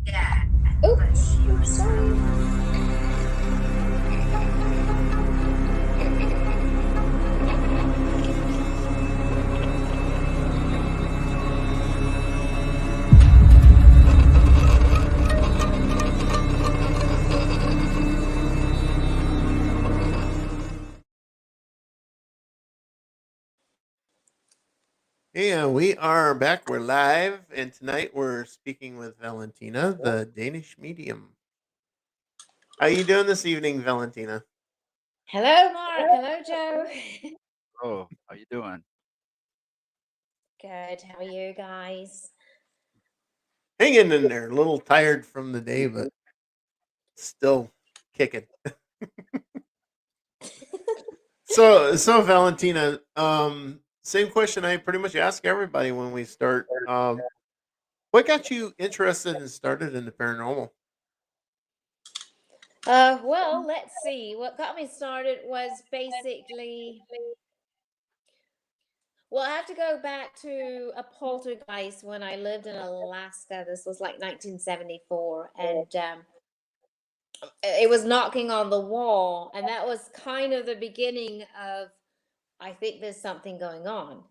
Yeah, Oh, but she was sorry. Yeah, we are back. We're live, and tonight we're speaking with Valentina, the Danish medium. How you doing this evening, Valentina? Hello, Mark. Hello, Joe. Oh, how you doing? Good. How are you guys? Hanging in there, a little tired from the day, but still kicking. So Valentina, same question I pretty much ask everybody when we start. What got you interested and started in the paranormal? Well, let's see. What got me started was basically, well, I have to go back to a poltergeist when I lived in Alaska. This was like 1974, and it was knocking on the wall, and that was kind of the beginning of, I think there's something going on.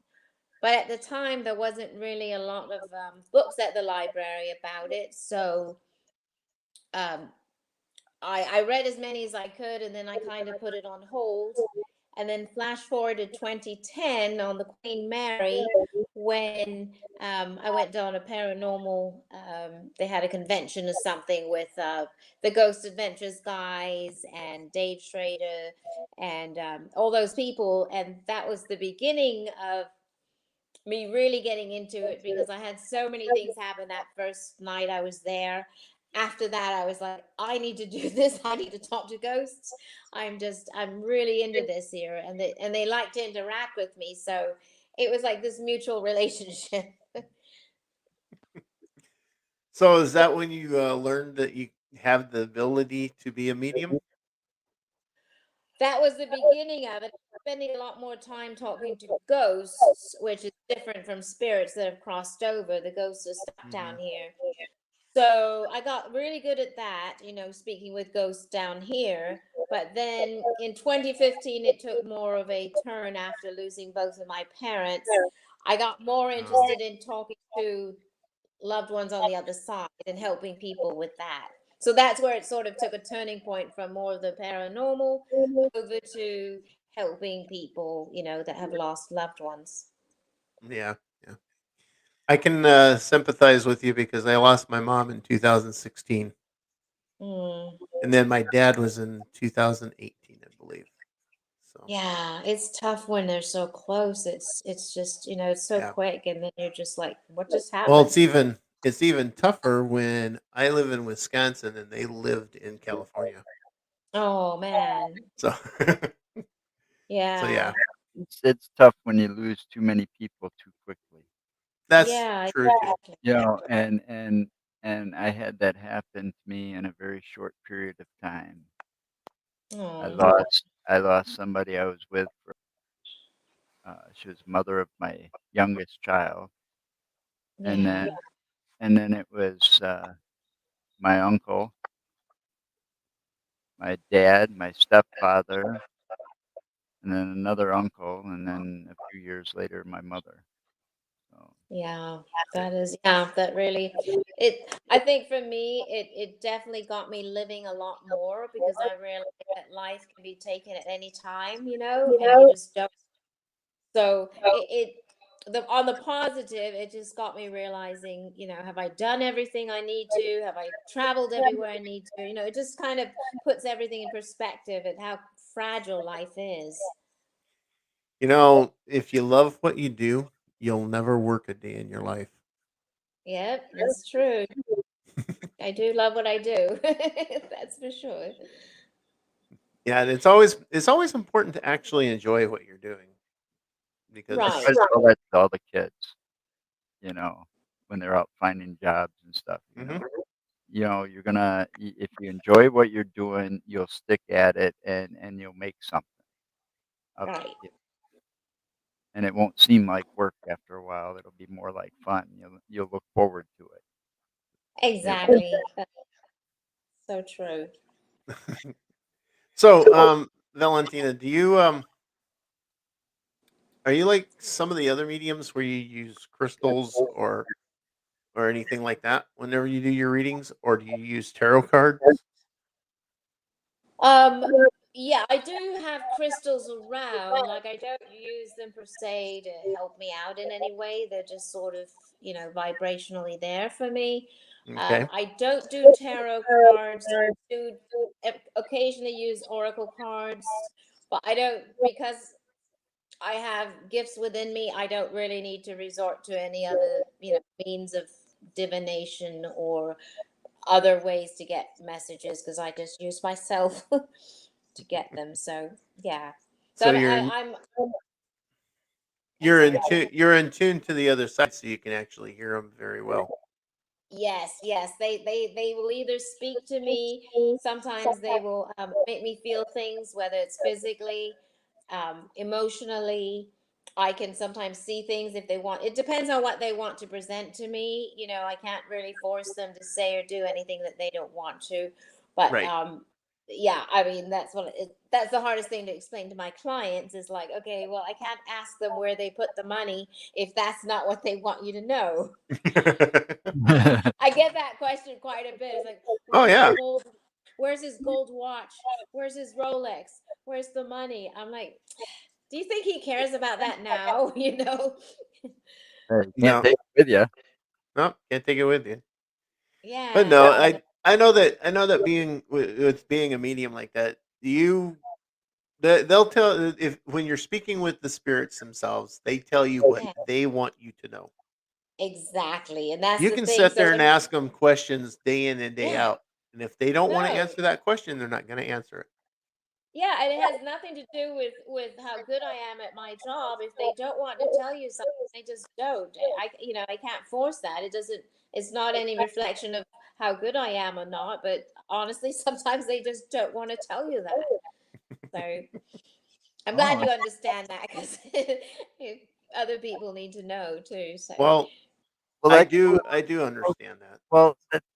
But at the time, there wasn't really a lot of books at the library about it, so um, I read as many as I could, and then I kind of put it on hold. And then flash forward to 2010 on the Queen Mary, when I went down a paranormal. They had a convention or something with the Ghost Adventures guys and Dave Schrader and all those people, and that was the beginning of me really getting into it because I had so many things happen that first night I was there. After that, I was like, I need to do this. I need to talk to ghosts. I'm really into this here, and they like to interact with me. So it was like this mutual relationship. So is that when you learned that you have the ability to be a medium? That was the beginning of it. Spending a lot more time talking to ghosts, which is different from spirits that have crossed over. The ghosts are stuck Hmm. down here. So I got really good at that, speaking with ghosts down here. But then in 2015, it took more of a turn after losing both of my parents. I got more Oh. interested in talking to loved ones on the other side and helping people with that. So that's where it sort of took a turning point from more of the paranormal over to helping people, that have lost loved ones. Yeah, yeah. I can sympathize with you because I lost my mom in 2016, Mm. and then my dad was in 2018, I believe. So Yeah, it's tough when they're so close. It's just, it's so yeah. quick, and then you're just like, what just Well, happened? it's even tougher when I live in Wisconsin and they lived in California. Oh man. So so Yeah. yeah, It's tough when you lose too many people too quickly. that's Yeah, true too. exactly. You know, and I had that happen to me in a very short period of time. I Oh. lost somebody I was with for she was mother of my youngest child, and Yeah. then it was my uncle, my dad, my stepfather, and then another uncle, and then a few years later my mother. So Yeah. That really, I think for me, it definitely got me living a lot more because I realized that life can be taken at any time, and you just don't. So on the positive, it just got me realizing, have I done everything I need to? Have I traveled everywhere I need to? It just kind of puts everything in perspective and how fragile life is. If you love what you do, you'll never work a day in your life. Yep, that's true. I do love what I do. That's for sure. Yeah, and it's always important to actually enjoy what you're doing I because try to tell that to all the kids, you know, when they're out finding jobs and stuff, Mhm. you're gonna if you enjoy what you're doing, you'll stick at it and you'll make something of it. Right. And it won't seem like work after a while. It'll be more like fun. You'll look forward to it. Exactly. That's so true. So, Valentina, do you are you like some of the other mediums where you use crystals or anything like that whenever you do your readings, or do you use tarot cards? Um, yeah, I do have crystals around. Like, I don't use them per se to help me out in any way. They're just sort of, vibrationally there for me. Okay. I don't do tarot cards. I do occasionally use oracle cards, but I don't, because I have gifts within me. I don't really need to resort to any other, means of divination or other ways to get messages, because I just use myself to get them. So yeah. So So I'm sorry. you're in tune to the other side, so you can actually hear them very well. Yes, yes. They will either speak to me. Sometimes they will make me feel things, whether it's physically, emotionally. I can sometimes see things if they want. It depends on what they want to present to me. I can't really force them to say or do anything that they don't want to. But Right. yeah, I mean that's the hardest thing to explain to my clients is like, okay, well, I can't ask them where they put the money if that's not what they want you to know. I get that question quite a bit. It's like, Oh where's his yeah. gold? Where's his gold watch? Where's his Rolex? Where's the money? I'm like, do you think he cares about that now? Hey, you can't No. take it with you. No, can't take it with you. But Yeah. no, So I know that with being a medium like that, they'll tell if when you're speaking with the spirits themselves, they tell you what yeah, they want you to know. exactly. And that's You the can thing. sit So there and when ask them questions day in and day yeah, out, and if they don't want to no. answer that question, they're not going to answer it. Yeah, and it has nothing to do with how good I am at my job. If they don't want to tell you something, they just don't. I can't force that. It doesn't. It's not any reflection of how good I am or not. But honestly, sometimes they just don't want to tell you that. So I'm glad Oh, you understand that, because other people need to know too. So Well, well, I do understand that.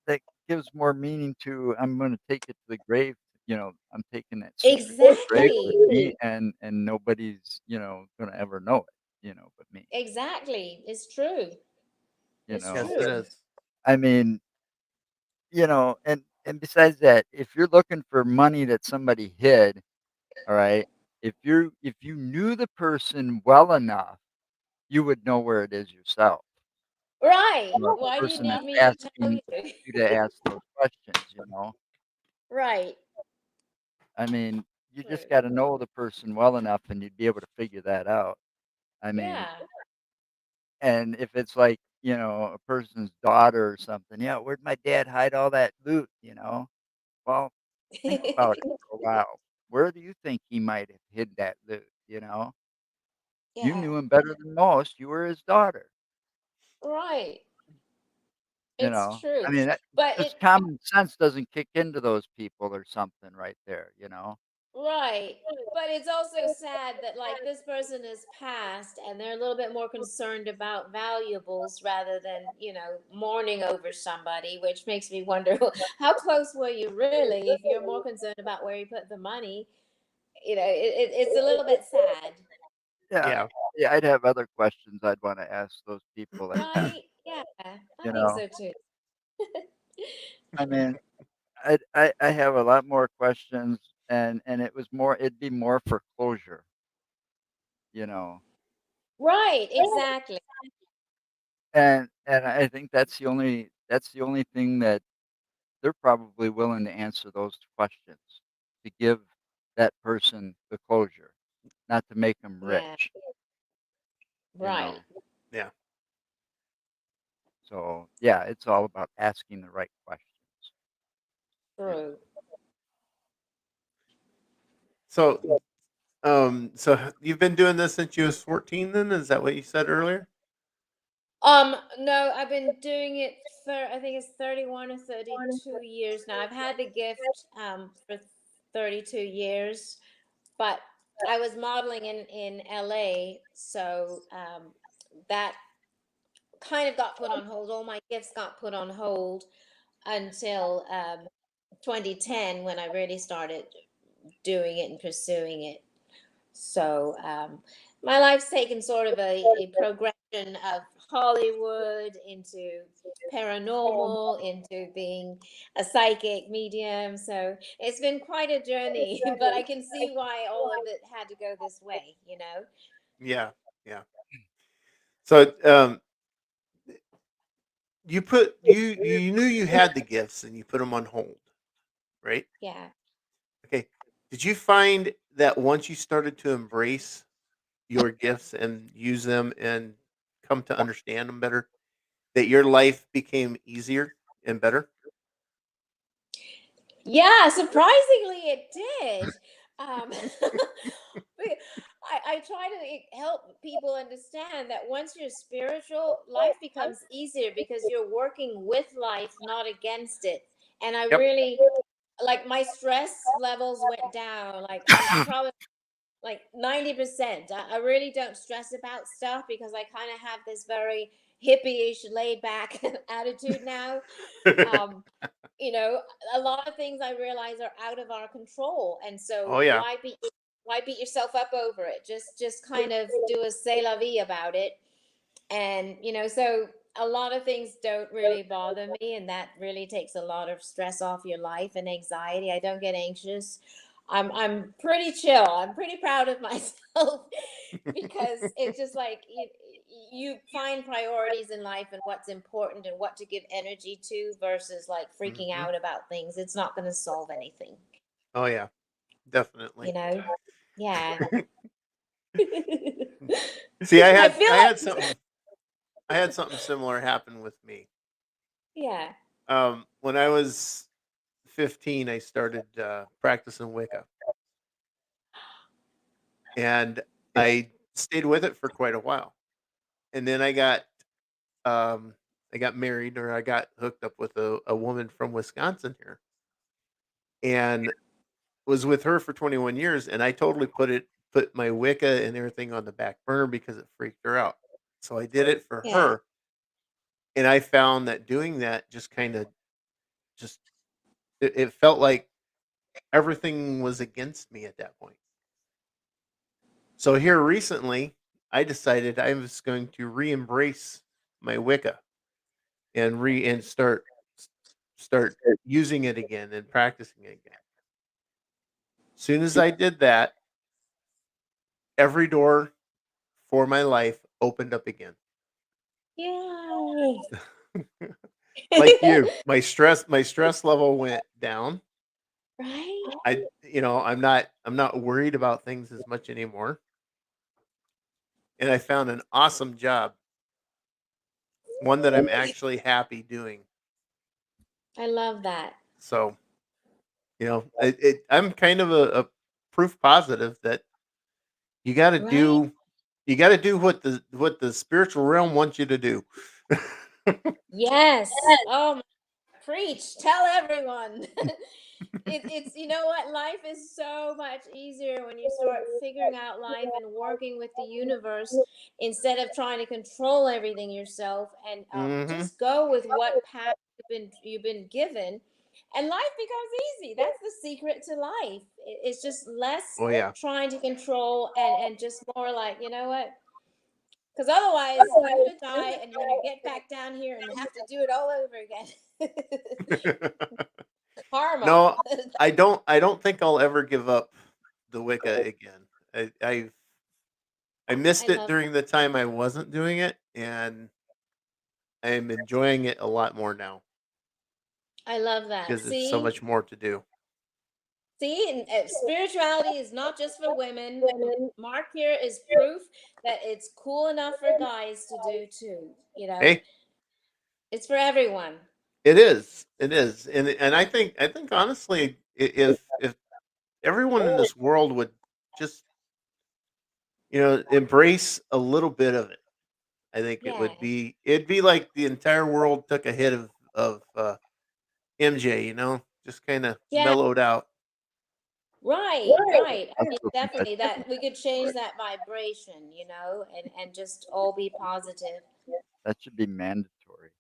that gives more meaning to I'm going to take it to the grave. I'm taking that secret to the grave with exactly, me, and nobody's going to ever know it. But me. exactly, it's true. You It's know, Yes, it true. is. I mean, and besides that, if you're looking for money that somebody hid, all right, if you knew the person well enough, you would know where it is yourself. Right. The Why do you person that's need me to tell asking you? you to ask those questions. Right. I mean, you just True. got to know the person well enough, and you'd be able to figure that out. I mean, Yeah. and if it's like, a person's daughter or something, yeah, where'd my dad hide all that loot? Well, think about it for a while. Where do you think he might have hid that loot? You Yeah. knew him better than most. You were his daughter. Right. You It's know, true. I mean, But just common sense doesn't kick into those people or something right there. right. But it's also sad that like this person is passed and they're a little bit more concerned about valuables rather than, mourning over somebody, which makes me wonder how close were you really if you're more concerned about where you put the money? It's a little bit sad. Yeah, Yeah. yeah, I'd have other questions I'd want to ask those people that passed. Right? Yeah. I You think know, so too. I mean, I have a lot more questions, and it'd be more for closure. You know, Right, exactly. and I think that's the only thing that they're probably willing to answer those questions to give that person the closure, not to make them Yeah, rich. You right. know, Yeah. so yeah, it's all about asking the right questions. You know. True. So you've been doing this since you was 14 then? Is that what you said earlier? No, I've been doing it for I think it's 31 or 32 years now. I've had the gift for 32 years, but I was modeling in LA, so that kind of got put on hold. All my gifts got put on hold. until 2010 when I really started doing it and pursuing it. So my life's taken sort of a progression of Hollywood into paranormal, into being a psychic medium. So it's been quite a journey, but I can see why all of it had to go this way, you know? Yeah, yeah. So, you knew you had the gifts and you put them on hold, right? Yeah. Okay. Did you find that once you started to embrace your gifts and use them and come to understand them better, that your life became easier and better? Yeah, surprisingly, it did. Um, I try to help people understand that once you're spiritual, life becomes easier because you're working with life, not against it. And I Yep. really like my stress levels went down. Like I'm probably like 90%. I really don't stress about stuff because I kind of have this very hippie-ish, laid back attitude now. Um, you know, a lot of things I realize are out of our control, and so Oh yeah. why beat yourself up over it? Just kind of do a say la vie about it, and so a lot of things don't really bother me, and that really takes a lot of stress off your life and anxiety. I don't get anxious. I'm pretty chill. I'm pretty proud of myself because it's just like you find priorities in life and what's important and what to give energy to versus like freaking Hmm. out about things. It's not going to solve anything, Oh yeah, you definitely. know? Yeah. See, I feel like, I had something similar happen with me. yeah. When I was 15, I started practicing Wicca, and I stayed with it for quite a while. And then um, I got married, or I got hooked up with a woman from Wisconsin here, and was with her for 21 years. And I totally put my Wicca and everything on the back burner because it freaked her out. So I did it for Yeah. her, and I found that doing that just kind of just it felt like everything was against me at that point. So here recently, I decided I was going to re-embrace my Wicca and re and start using it again and practicing it again. Soon as I did that, every door for my life opened up again. Yay. Like you, my stress level went down. Right? I'm not worried about things as much anymore, and I found an awesome job, one that I'm actually happy doing. I love that. So, I'm kind of a proof positive that you got to Right? do what the spiritual realm wants you to do. Yes. Oh, preach. Tell everyone. It's what, life is so much easier when you start figuring out life and working with the universe instead of trying to control everything yourself, and Hmm. just go with what path you've been given, and life becomes easy. That's the secret to life. It's just less Oh yeah. trying to control, and just more like, you know what, because otherwise you're going to die and you're going to get back down here and have to do it all over again. Karma. No, I don't think I'll ever give up the Wicca again. I I missed it love during the time I wasn't doing it, and I am enjoying it a lot more now I love that. because there's so See, much more to do. and spirituality is not just for women. Mark here is proof that it's cool enough for guys to do too. Hey, It's for everyone. it is, it is, and I think honestly, if everyone in this world would just embrace a little bit of it, I think Yeah. it'd be like the entire world took a hit of MJ, just kind of Yeah. mellowed out. Right. Right. I I mean, still think that's definitely that we could change right. that vibration, and just all be positive. That should be mandatory.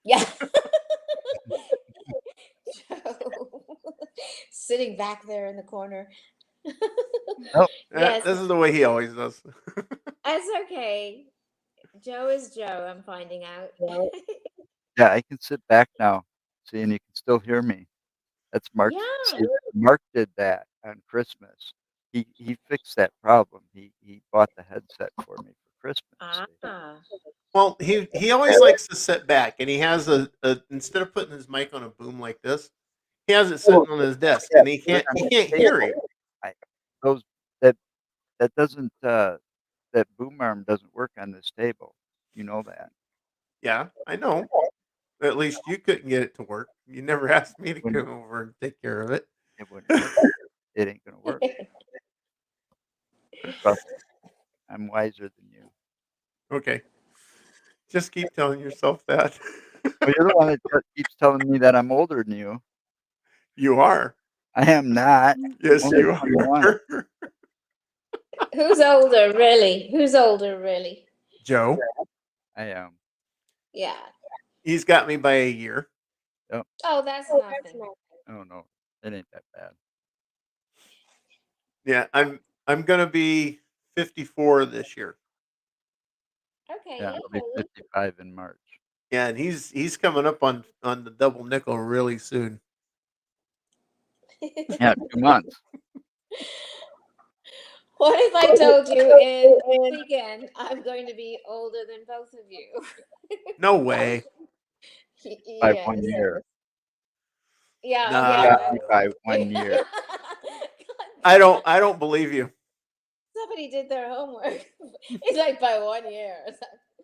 Yeah. sitting back there in the corner. Oh, Yes, This is the way he always does. that's okay. Joe is Joe, I'm finding out. yeah, I can sit back now. See, and you can still hear me. That's Mark. Yeah. See, Mark did that on Christmas. He fixed that problem. He bought the headset for me for Christmas. See? Ah. Well, he always likes to sit back, and he has a instead of putting his mic on a boom like this, he has it sitting on his desk, and he can't hear you. I, those that that doesn't that boom arm doesn't work on this table. You know that. Yeah, I know. At least you couldn't get it to work. You never asked me to Wouldn't come over and take care of it. it wouldn't work. It ain't gonna work. Trust me. I'm wiser than you. Okay, just keep telling yourself that. Well, you're the one that keeps telling me that I'm older than you. You are. I am not. Yes, Only you 21. are. Who's older, really? Who's older, really? Joe, I am. Yeah. he's got me by a year. Yep. Oh, that's nothing. Oh no, it ain't that bad. Yeah, I'm gonna be 54 this year. Okay, Yeah, yeah. I'll be 55 in March. Yeah, and he's coming up on the double nickel really soon. Yeah, 2 months. What if I told you in a weekend I'm going to be older than both of you? No way. By Yes. 1 year. Yeah, Nah, okay. Got nah, me nah. by 1 year. God, I don't believe you. somebody did their homework. It's like by 1 year.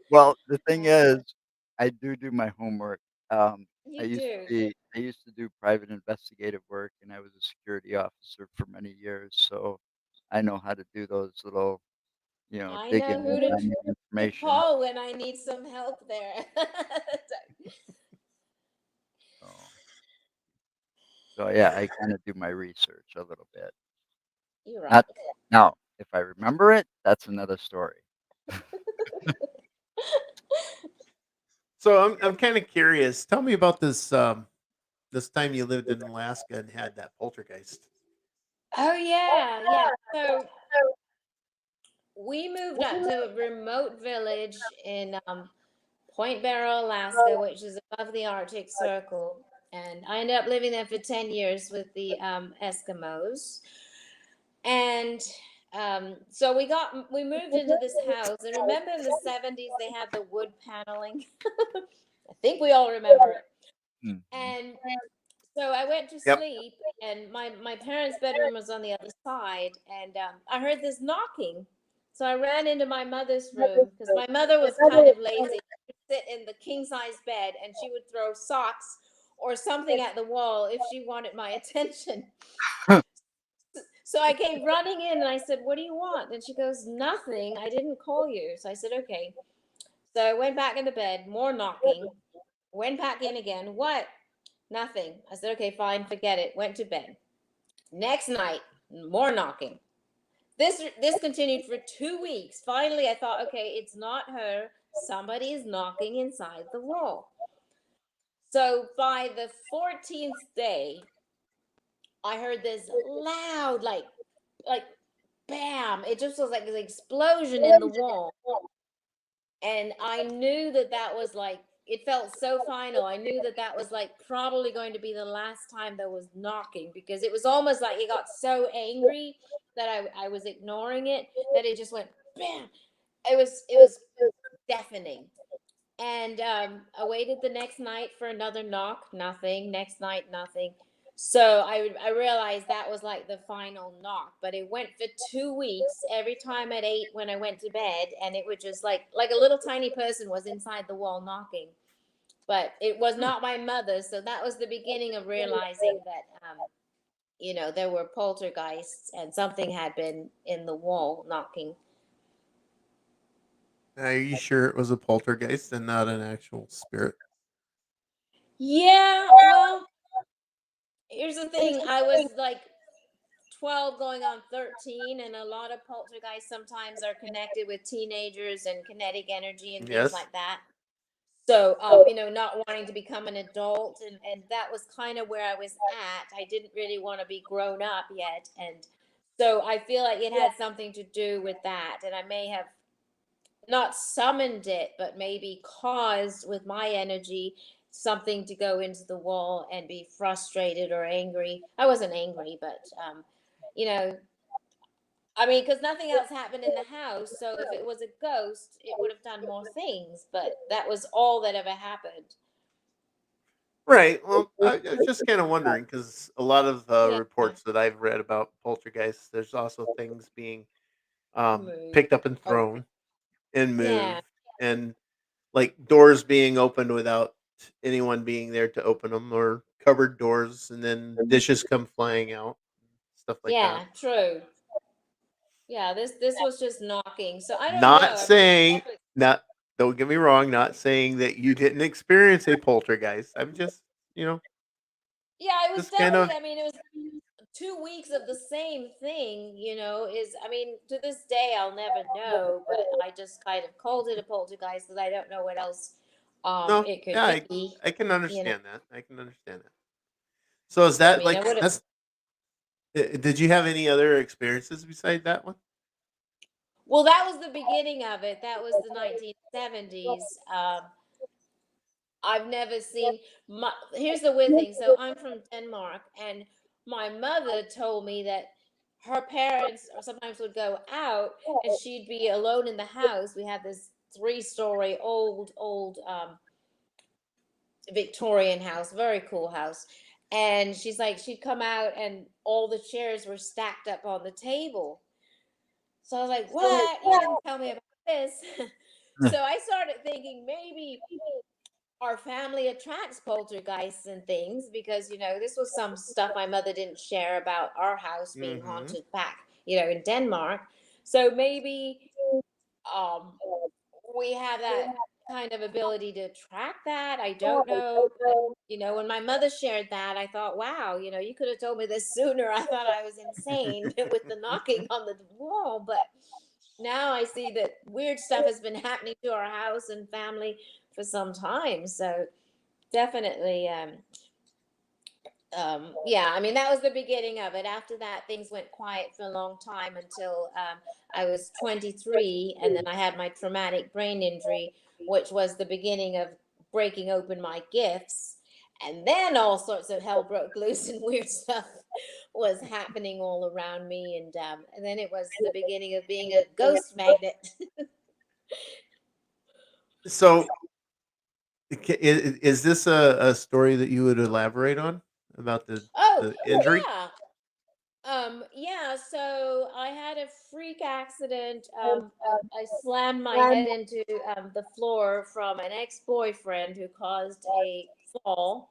Well, the thing Yeah. is, I do my homework. I You do. used to do private investigative work, and I was a security officer for many years, so I know how to do those little, I know digging who and to finding information. call when I need some help there. So, so yeah, I kind of do my research a little bit. You're right. Not now, if I remember it, that's another story. So I'm kind of curious. Tell me about this time you lived in Alaska and had that poltergeist. Oh yeah, yeah. So we moved up to a remote village in Point Barrow, Alaska, which is above the Arctic Circle. And I ended up living there for 10 years with the Eskimos. And so we moved into this house. And remember in the 70s, they had the wood paneling? I think we all remember it. Mhm. And so I went to Yep. sleep, and my parents' bedroom was on the other side, and I heard this knocking. So I ran into my mother's room because my mother was kind of lazy. She would sit in the king size bed, and she would throw socks or something at the wall if she wanted my attention. So I came running in, and I said, "What do you want?" And she goes, "Nothing. I didn't call you." So I said, "Okay." So I went back into bed, more knocking. Went back in again. What? Nothing. I said, okay, fine, forget it. Went to bed. Next night, more knocking. This continued for 2 weeks. Finally, I thought, okay, it's not her. Somebody is knocking inside the wall. So by the 14th day, I heard this loud, like bam. It just was like an explosion in the wall. And I knew that was like, it felt so final. I knew that was like probably going to be the last time there was knocking, because it was almost like it got so angry that I was ignoring it, that it just went bam. It was deafening. And I waited the next night for another knock, nothing. Next night, nothing. So I realized that was like the final knock, but it went for 2 weeks every time at 8 when I went to bed, and it was just like a little tiny person was inside the wall knocking, but it was not my mother. So that was the beginning of realizing that there were poltergeists and something had been in the wall knocking. Are you sure it was a poltergeist and not an actual spirit? Yeah, well, here's the thing. I was like 12 going on 13, and a lot of poltergeists sometimes are connected with teenagers and kinetic energy and things Yes. like that. So, not wanting to become an adult, and that was kind of where I was at. I didn't really want to be grown up yet, and so I feel like it had something to do with that, and I may have not summoned it, but maybe caused with my energy something to go into the wall and be frustrated or angry. I wasn't angry, but you know, I mean, because nothing else happened in the house. So if it was a ghost, it would have done more things. But that was all that ever happened. Right. Well, I was just kind of wondering because a lot of Yeah. reports that I've read about poltergeists, there's also things being Moved. picked up and Oh, thrown and yeah. moved, and like doors being opened without anyone being there to open them, or cupboard doors, and then dishes come flying out, stuff like that. Yeah. True. Yeah. This was just knocking. So I don't Not know. I mean, it's saying definitely. not. Don't get me wrong. Not saying that you didn't experience a poltergeist. I'm just, you know, Yeah, it was just kind definitely. of I mean, it was 2 weeks of the same thing. Is I mean, to this day, I'll never know. But I just kind of called it a poltergeist because I don't know what else no. it could Yeah, be. I can You know. understand that. I can understand that. So is I that mean, I like would have. that's? Did you have any other experiences beside that one? Well, that was the beginning of it. That was the 1970s. I've never seen here's the weird thing. So I'm from Denmark, and my mother told me that her parents sometimes would go out and she'd be alone in the house. We had this 3-story old Victorian house, very cool house. And she's like, she'd come out and all the chairs were stacked up on the table. So I was like, what? You didn't tell me about this. So I started thinking maybe our family attracts poltergeists and things because this was some stuff my mother didn't share about our house being Mm-hmm. haunted back in Denmark. So maybe um we have that kind of ability to track that. I don't know, but when my mother shared that, I thought, wow, you could have told me this sooner. I thought I was insane with the knocking on the wall, but now I see that weird stuff has been happening to our house and family for some time. So definitely, yeah, I mean, that was the beginning of it. After that, things went quiet for a long time until I was 23, and then I had my traumatic brain injury, which was the beginning of breaking open my gifts. And then all sorts of hell broke loose and weird stuff was happening all around me. And then it was the beginning of being a ghost magnet. So is this a story that you would elaborate on about Oh, the injury? yeah. Yeah, so I had a freak accident. I slammed my head into the floor from an ex-boyfriend who caused a fall.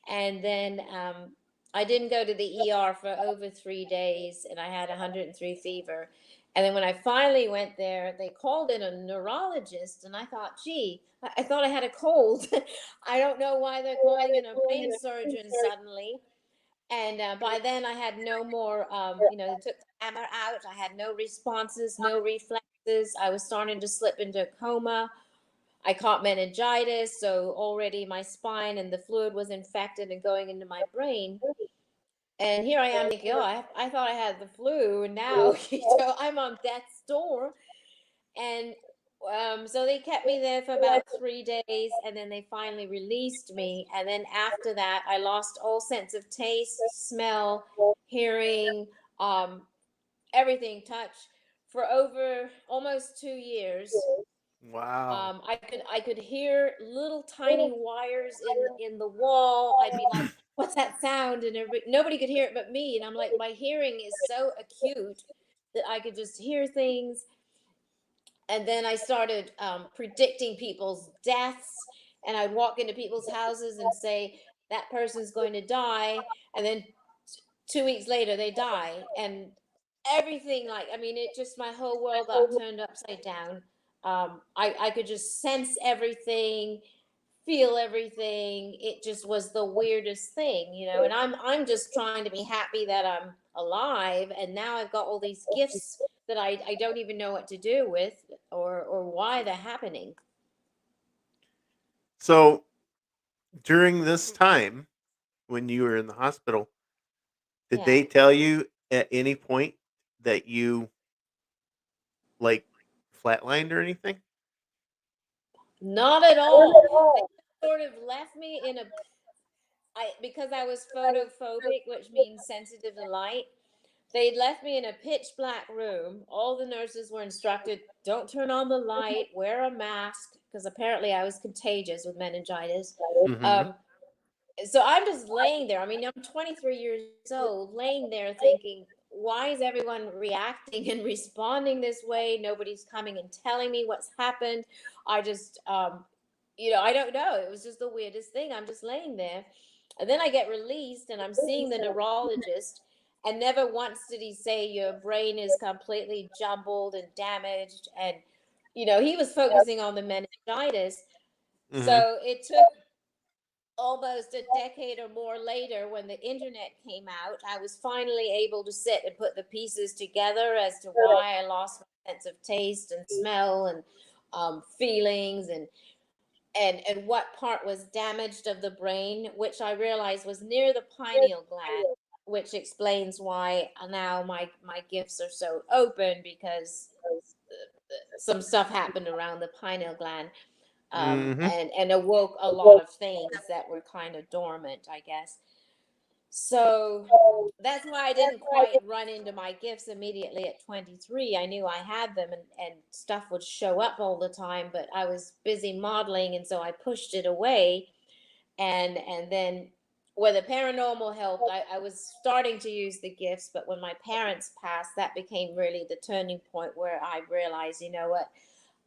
And then I didn't go to the ER for over 3 days, and I had 103 fever. And then when I finally went there, they called in a neurologist, and I thought, gee, I thought I had a cold. I don't know why they're calling in a brain surgeon suddenly. And by then, I had no more, they took the hammer out. I had no responses, no reflexes. I was starting to slip into a coma. I caught meningitis. So already my spine and the fluid was infected and going into my brain. And here I am thinking, oh, I thought I had the flu. And now, I'm on death's door. And so they kept me there for about 3 days, and then they finally released me. And then after that, I lost all sense of taste, smell, hearing, um, everything, touch, for over almost 2 years. Wow. I could hear little tiny wires in the wall. I'd be like, "What's that sound?" And nobody could hear it but me. And I'm like, my hearing is so acute that I could just hear things. And then I started predicting people's deaths, and I'd walk into people's houses and say that person's going to die, and then 2 weeks later they die, and everything, like, I mean, it just, my whole world got turned upside down. I could just sense everything, feel everything. It just was the weirdest thing, and I'm just trying to be happy that I'm alive, and now I've got all these gifts that I don't even know what to do with, or why they're happening. So during this time when you were in the hospital, did Yeah. they tell you at any point that you like flatlined or anything? Not at all. They sort of left me in a because I was photophobic, which means sensitive to light. They left me in a pitch black room. All the nurses were instructed, don't turn on the light, wear a mask, because apparently I was contagious with meningitis. Mm-hmm. Um, so I'm just laying there. I mean, I'm 23 years old, laying there thinking, why is everyone reacting and responding this way? Nobody's coming and telling me what's happened. I just, I don't know. It was just the weirdest thing. I'm just laying there. And then I get released and I'm seeing the neurologist. And never once did he say your brain is completely jumbled and damaged. And, he was focusing on the meningitis. Mm-hmm. So it took almost a decade or more later, when the internet came out, I was finally able to sit and put the pieces together as to why I lost my sense of taste and smell and feelings, and what part was damaged of the brain, which I realized was near the pineal gland, which explains why now my gifts are so open, because some stuff happened around the pineal gland, Mm-hmm. and awoke a lot of things that were kind of dormant, I guess. So that's why I didn't quite run into my gifts immediately at 23. I knew I had them, and stuff would show up all the time, but I was busy modeling, and so I pushed it away. And then when the paranormal helped, I was starting to use the gifts, but when my parents passed, that became really the turning point where I realized, you know what,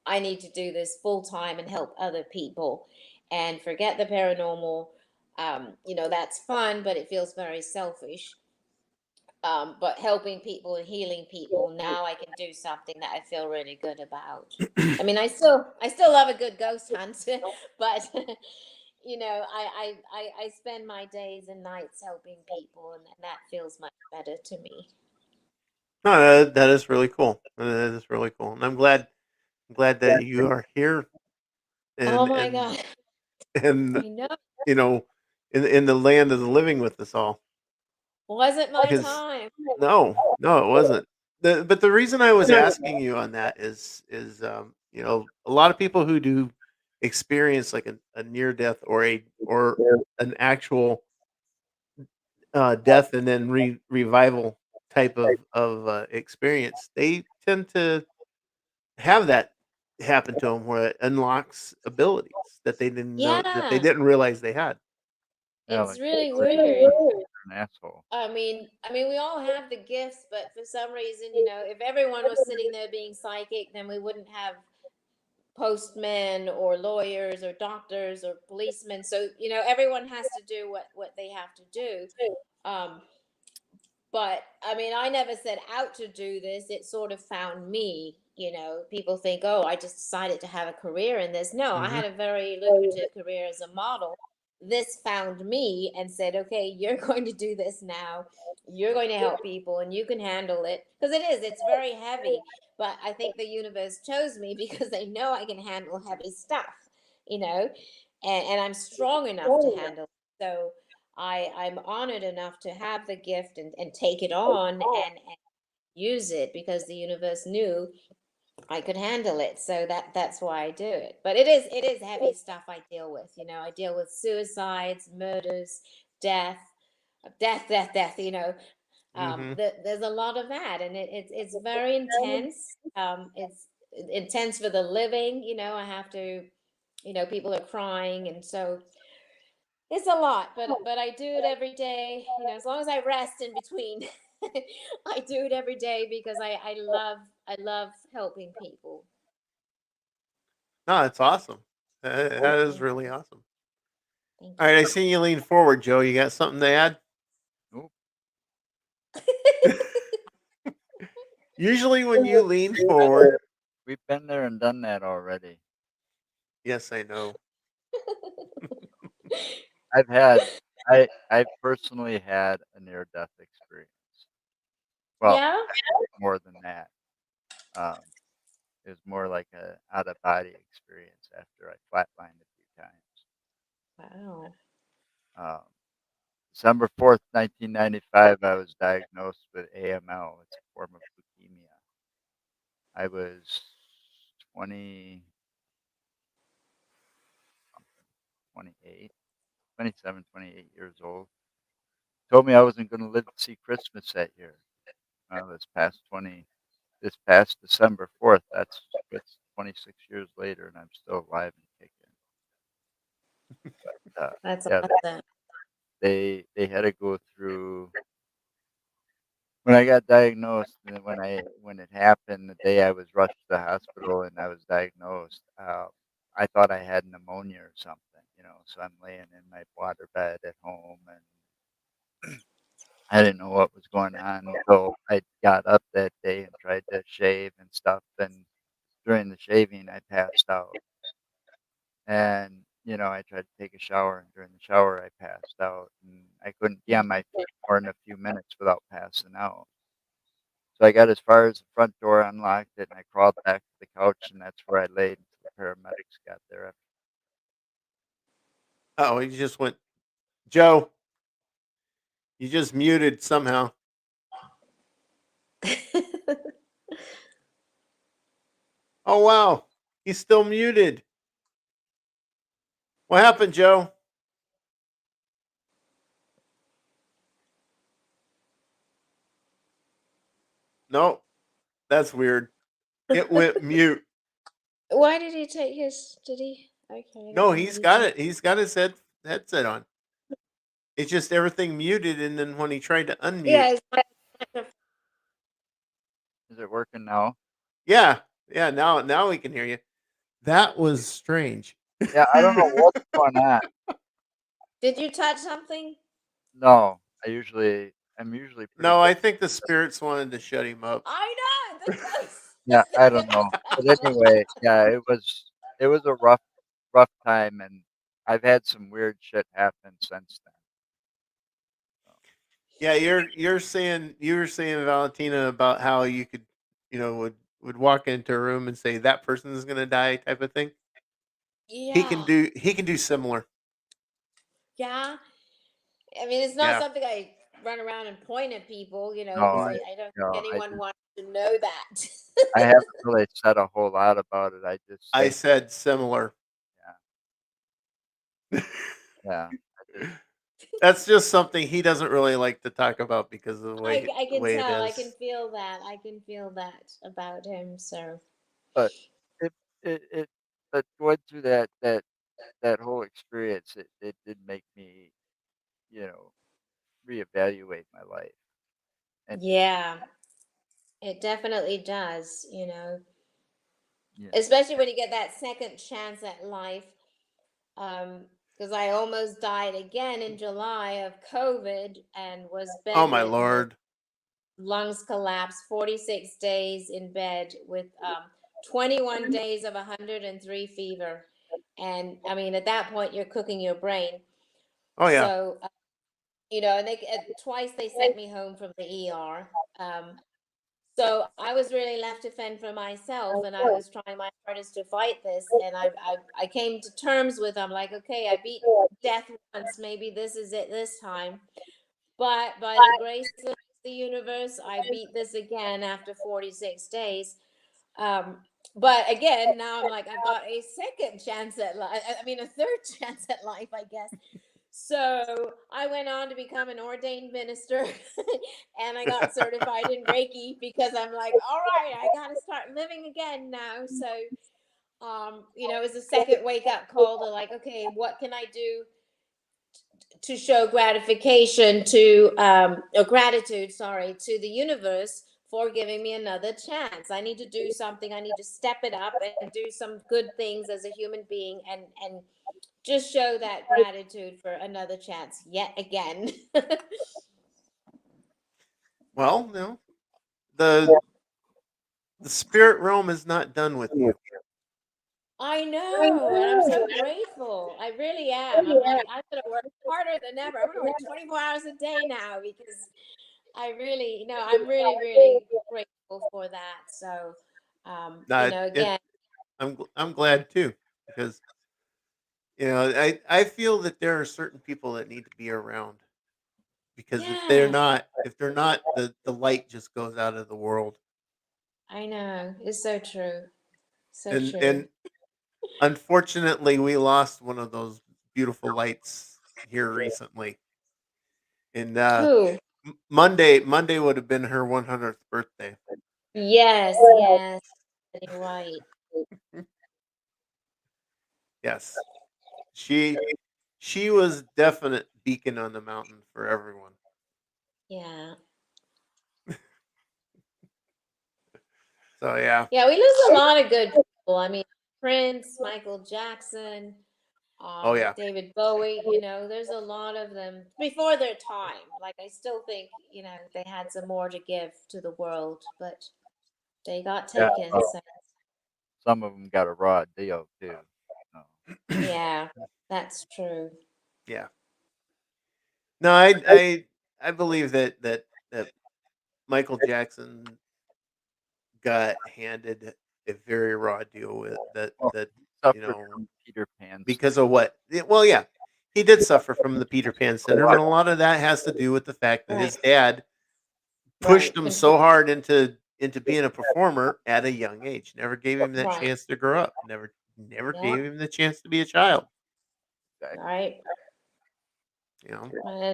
I need to do this full time and help other people and forget the paranormal. That's fun, but it feels very selfish. But helping people and healing people, now I can do something that I feel really good about. I mean, I still love a good ghost hunt, but I spend my days and nights helping people, and that feels much better to me. No, that is really cool. That is really cool, and I'm glad that you are here Oh and my and God. and I know. you know in the land of the living with us all. Wasn't my Because time. no, it wasn't. But the reason I was asking you on that is a lot of people who do experience like a near death or an actual death and then revival type of experience, they tend to have that happen to them where it unlocks abilities that they didn't know that they Yeah, didn't realize they had. Yeah, it's like really we're weird. an asshole. I mean, we all have the gifts, but for some reason, if everyone was sitting there being psychic, then we wouldn't have postmen or lawyers or doctors or policemen. So, everyone has to do what they have to do. Um, but I mean, I never set out to do this. It sort of found me. People think, oh, I just decided to have a career in this. No, I Hmm. had a very lucrative career as a model. This found me and said, okay, you're going to do this now. You're going to help people and you can handle it. Because it's very heavy. But I think the universe chose me because they know I can handle heavy stuff, you know, and I'm strong enough to handle it. So I'm honored enough to have the gift and take it on and use it, because the universe knew I could handle it. So that's why I do it. But it is heavy stuff I deal with. I deal with suicides, murders, death, death. Hmm. There's a lot of that, and it's very intense. It's intense for the living. I have to. People are crying, and so it's a lot, but I do it every day. As long as I rest in between, I do it every day because I love helping people. No, it's awesome. That is Thank really you. awesome. Thank All right, you. I see you lean forward, Joe. You got something to add? Nope. Usually, when you lean forward, We've been there and done that already. yes, I know. I've had I personally had a near death experience. Well, Yeah. actually more than that. Um, it was more like a out of body experience after I flatlined a few times. Wow. Um, December 4th, 1995, I was diagnosed with AML. It's a form of leukemia. I was 20, 28, 27, 28 years old. Told me I wasn't going to live to see Christmas that year. Well, this past December 4th, that's 26 years later, and I'm still alive and kicking. That's Yeah, awesome. they had to go through when I got diagnosed, and then when it happened, the day I was rushed to the hospital and I was diagnosed, I thought I had pneumonia or something, So I'm laying in my water bed at home, and I didn't know what was going on until I got up that day and tried to shave and stuff. And during the shaving, I passed out. And I tried to take a shower, and during the shower, I passed out, and I couldn't be on my feet more than a few minutes without passing out. So I got as far as the front door, unlocked it, and I crawled back to the couch, and that's where I laid until the paramedics got there. Oh, he just went, Joe, you just muted somehow. Oh, wow. He's still muted. What happened, Joe? No, that's weird. It went mute. Why did he take his? Did he? Okay, I No, don't know he's what he got did. it. He's got his headset on. It's just everything muted, and then when he tried to unmute, Yeah, Is it working now? yeah, yeah. Now we can hear you. That was strange. Yeah, I don't know what's going on. did you touch something? No, I'm usually pretty No, good. I think the spirits wanted to shut him up. I know the ghost. Yeah, I The don't know. But ghost. anyway, yeah, it was a rough time, and I've had some weird shit happen since then. So, Yeah, you were saying Valentina about how you could, would walk into a room and say that person is gonna die type of thing. Yeah, He can do similar. yeah. I mean, it's not Yeah, something I run around and point at people, no, because I don't think I anyone just wants to know that. I haven't really said a whole lot about it. I just I say, said similar. yeah, I just That's just something he doesn't really like to talk about because of I the can way it tell. I can is. feel that. I can feel that about him. So, but it it but going through that whole experience, it did make me, you know, reevaluate my life. And yeah, it definitely does, yeah. especially when you get that second chance at life. Because I almost died again in July of COVID and was Oh my bedridden with lord. lungs collapsed, 46 days in bed with 21 days of 103 fever. And I mean, at that point, you're cooking your brain. Oh yeah. So, and twice they sent me home from the ER. So I was really left to fend for myself, and I was trying my hardest to fight this. And I came to terms with, I'm like, okay, I beat death once, maybe this is it this time. But by the grace of the universe, I beat this again after 46 days. Um, but again, now I'm like, I've got a second chance at life. I mean, a third chance at life, I guess. So I went on to become an ordained minister and I got certified in Reiki because I'm like, all right, I got to start living again now. So, it was a second wake up call to like, okay, what can I do to show gratification to or gratitude, sorry, to the universe for giving me another chance. I need to do something. I need to step it up and do some good things as a human being and just show that gratitude for another chance yet again. Well, no. The spirit realm is not done with you. I know, and I'm so grateful. I really am. I'm like, I'm gonna work harder than ever. I'm gonna work 24 hours a day now because I really, no, I'm really, really grateful for that. So, No, again, I'm glad too because I feel that there are certain people that need to be around because Yeah, if they're not, the light just goes out of the world. I know. It's so true. So And true. unfortunately, we lost one of those beautiful lights here recently. And Who? Monday would have been her 100th birthday. Yes, yes. Betty White. Yes, she she was definite beacon on the mountain for everyone. Yeah. So yeah. Yeah, we lose a lot of good people. I mean, Prince, Michael Jackson, Oh yeah. David Bowie, there's a lot of them before their time. Like, I still think, they had some more to give to the world, but they got Yeah, taken. well, So, some of them got a raw deal too. So, yeah, that's true. Yeah. No, I believe that Michael Jackson got handed a very raw deal with well, that he you suffered know from Peter Pan because of what? Well, yeah, he did suffer from the Peter Pan syndrome, and a syndrome. lot of that has to do with the fact that Right, his dad pushed right. him Control. so hard into being a performer at a young age. Never gave him that Right, chance to grow up. Never yeah, gave him the chance to be a child. Exactly. right. You know.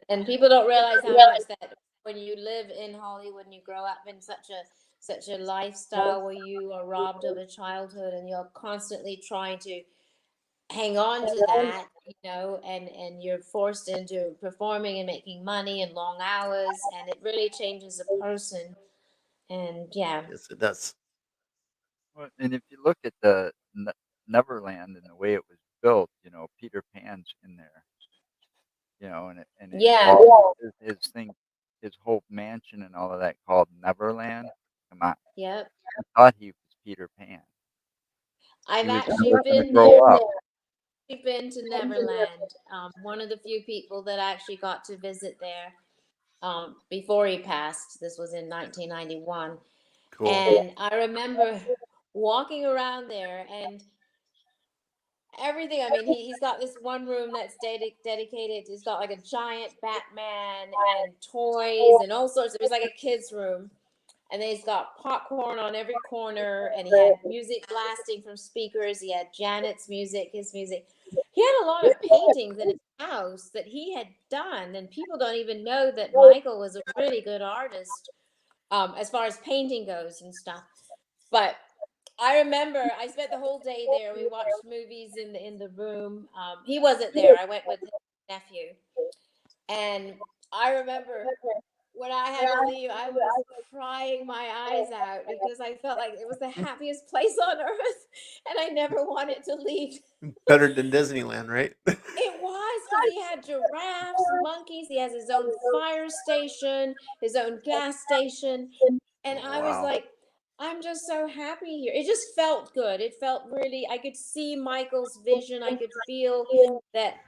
And people don't realize how much that when you live in Hollywood and you grow up in such a lifestyle where you are robbed of a childhood and you're constantly trying to hang on to that, and you're forced into performing and making money and long hours, and it really changes a person. And yeah, Yes, it does. Well, and if you look at the Neverland and the way it was built, Peter Pan's in there, and it yeah, called his thing, his whole mansion and all of that called Neverland. Come on, yep. he thought he was Peter Pan. I've He was actually never going to been grow there. up. I've been to Neverland. One of the few people that actually got to visit there before he passed. This was in 1991. Cool. And I remember walking around there and everything. I mean, he's got this one room that's dedicated. He's got like a giant Batman and toys and all sorts of. It's like a kid's room, and then he's got popcorn on every corner, and he had music blasting from speakers. He had Janet's music, his music. He had a lot of paintings in his house that he had done, and people don't even know that Michael was a really good artist, as far as painting goes and stuff. But I remember I spent the whole day there. We watched movies in the room. He wasn't there. I went with his nephew, and I remember when I had to leave, I was crying my eyes out because I felt like it was the happiest place on earth, and I never wanted to leave. Better than Disneyland, right? It was because he had giraffes, monkeys. He has his own fire station, his own gas station. And I was Wow. like, I'm just so happy here. It just felt good. It felt really, I could see Michael's vision. I could feel that,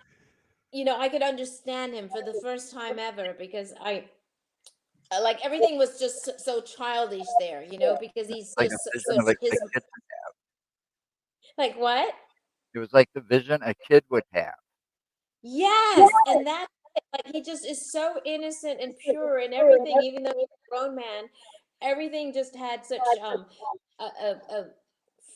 I could understand him for the first time ever because like everything was just so childish there, because he's Like a just vision so of a his, kid. like what? It was like the vision a kid would have. Yes, and that's it. Like he just is so innocent and pure and everything, even though he's a grown man, everything just had such a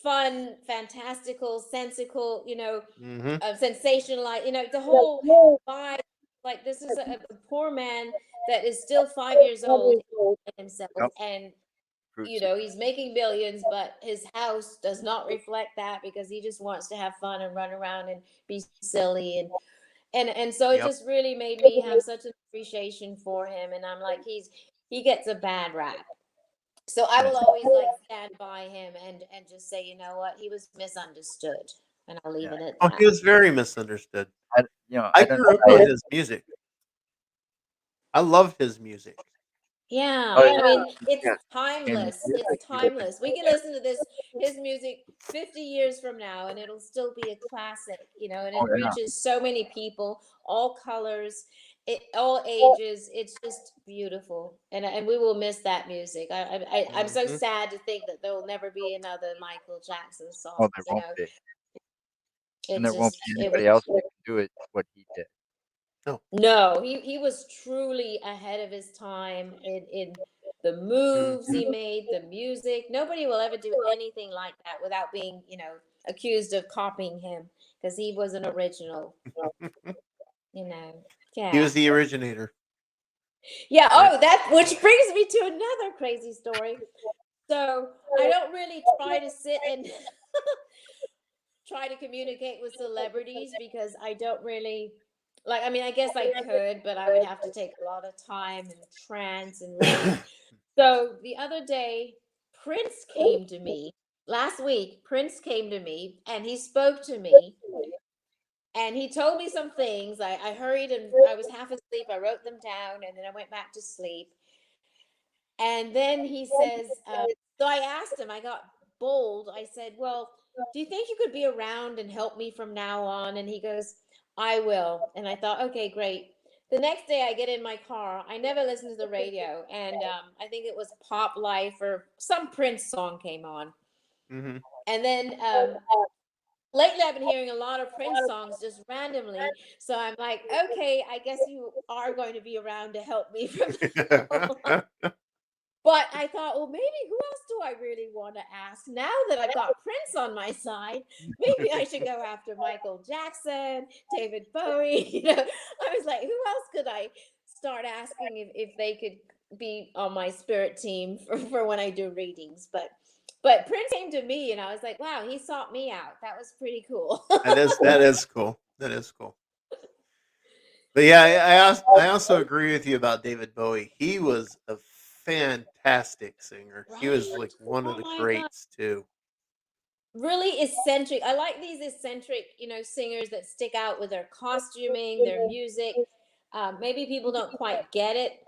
fun, fantastical, sensical, Mm-hmm. sensational, like the whole vibe. Like this is a poor man that is still 5 years old himself, Yep. and Proves it. he's making billions, but his house does not reflect that because he just wants to have fun and run around and be silly and so it Yep. just really made me have such an appreciation for him, and I'm like he gets a bad rap, so I Yeah. will always like stand by him and just say, you know what, he was misunderstood, and I'll leave Yeah. it at Oh, that. he was very misunderstood. I I don't. grew up with his music. I love his music. Yeah, Oh I yeah. mean, it's Yeah. And timeless. music, It's he was timeless. We can listen to his music 50 years from now, and it'll still be a classic, and oh it yeah. reaches so many people, all colors, all ages. It's just beautiful, and we will miss that music. I'm so Hmm. sad to think that there will never be another Michael Jackson Oh, song. there won't be. And It there won't just, be it was, anybody else that can do it what he did. No. no, he was truly ahead of his time in the moves Mhm. he made, the music. Nobody will ever do anything like that without being, accused of copying him because he was an original, you know. He Yeah. was the originator. Yeah. Yeah. Oh, that which brings me to another crazy story. So I don't really try to sit and try to communicate with celebrities because I don't really like, I mean, I guess I could, but I would have to take a lot of time and trance and read. So the other day, Prince came to me. Last week, Prince came to me and he spoke to me and he told me some things. I hurried and I was half asleep. I wrote them down and then I went back to sleep. And then he says, so I asked him, I got bold. I said, well, do you think you could be around and help me from now on? And he goes, I will. And I thought, okay, great. The next day I get in my car. I never listened to the radio. And I think it was Pop Life or some Prince song came on. Hmm. And then lately I've been hearing a lot of Prince songs just randomly. So I'm like, okay, I guess you are going to be around to help me from now on. But I thought, well, maybe who else do I really want to ask? Now that I've got Prince on my side, maybe I should go after Michael Jackson, David Bowie. I was like, who else could I start asking if they could be on my spirit team for when I do readings? But Prince came to me and I was like, wow, he sought me out. That was pretty cool. that is cool. That is cool. But yeah, I also agree with you about David Bowie. He was a fantastic singer. He was Right? like one of Oh the my God. greats too. Really eccentric. I like these eccentric, singers that stick out with their costuming, their music. Maybe people don't quite get it,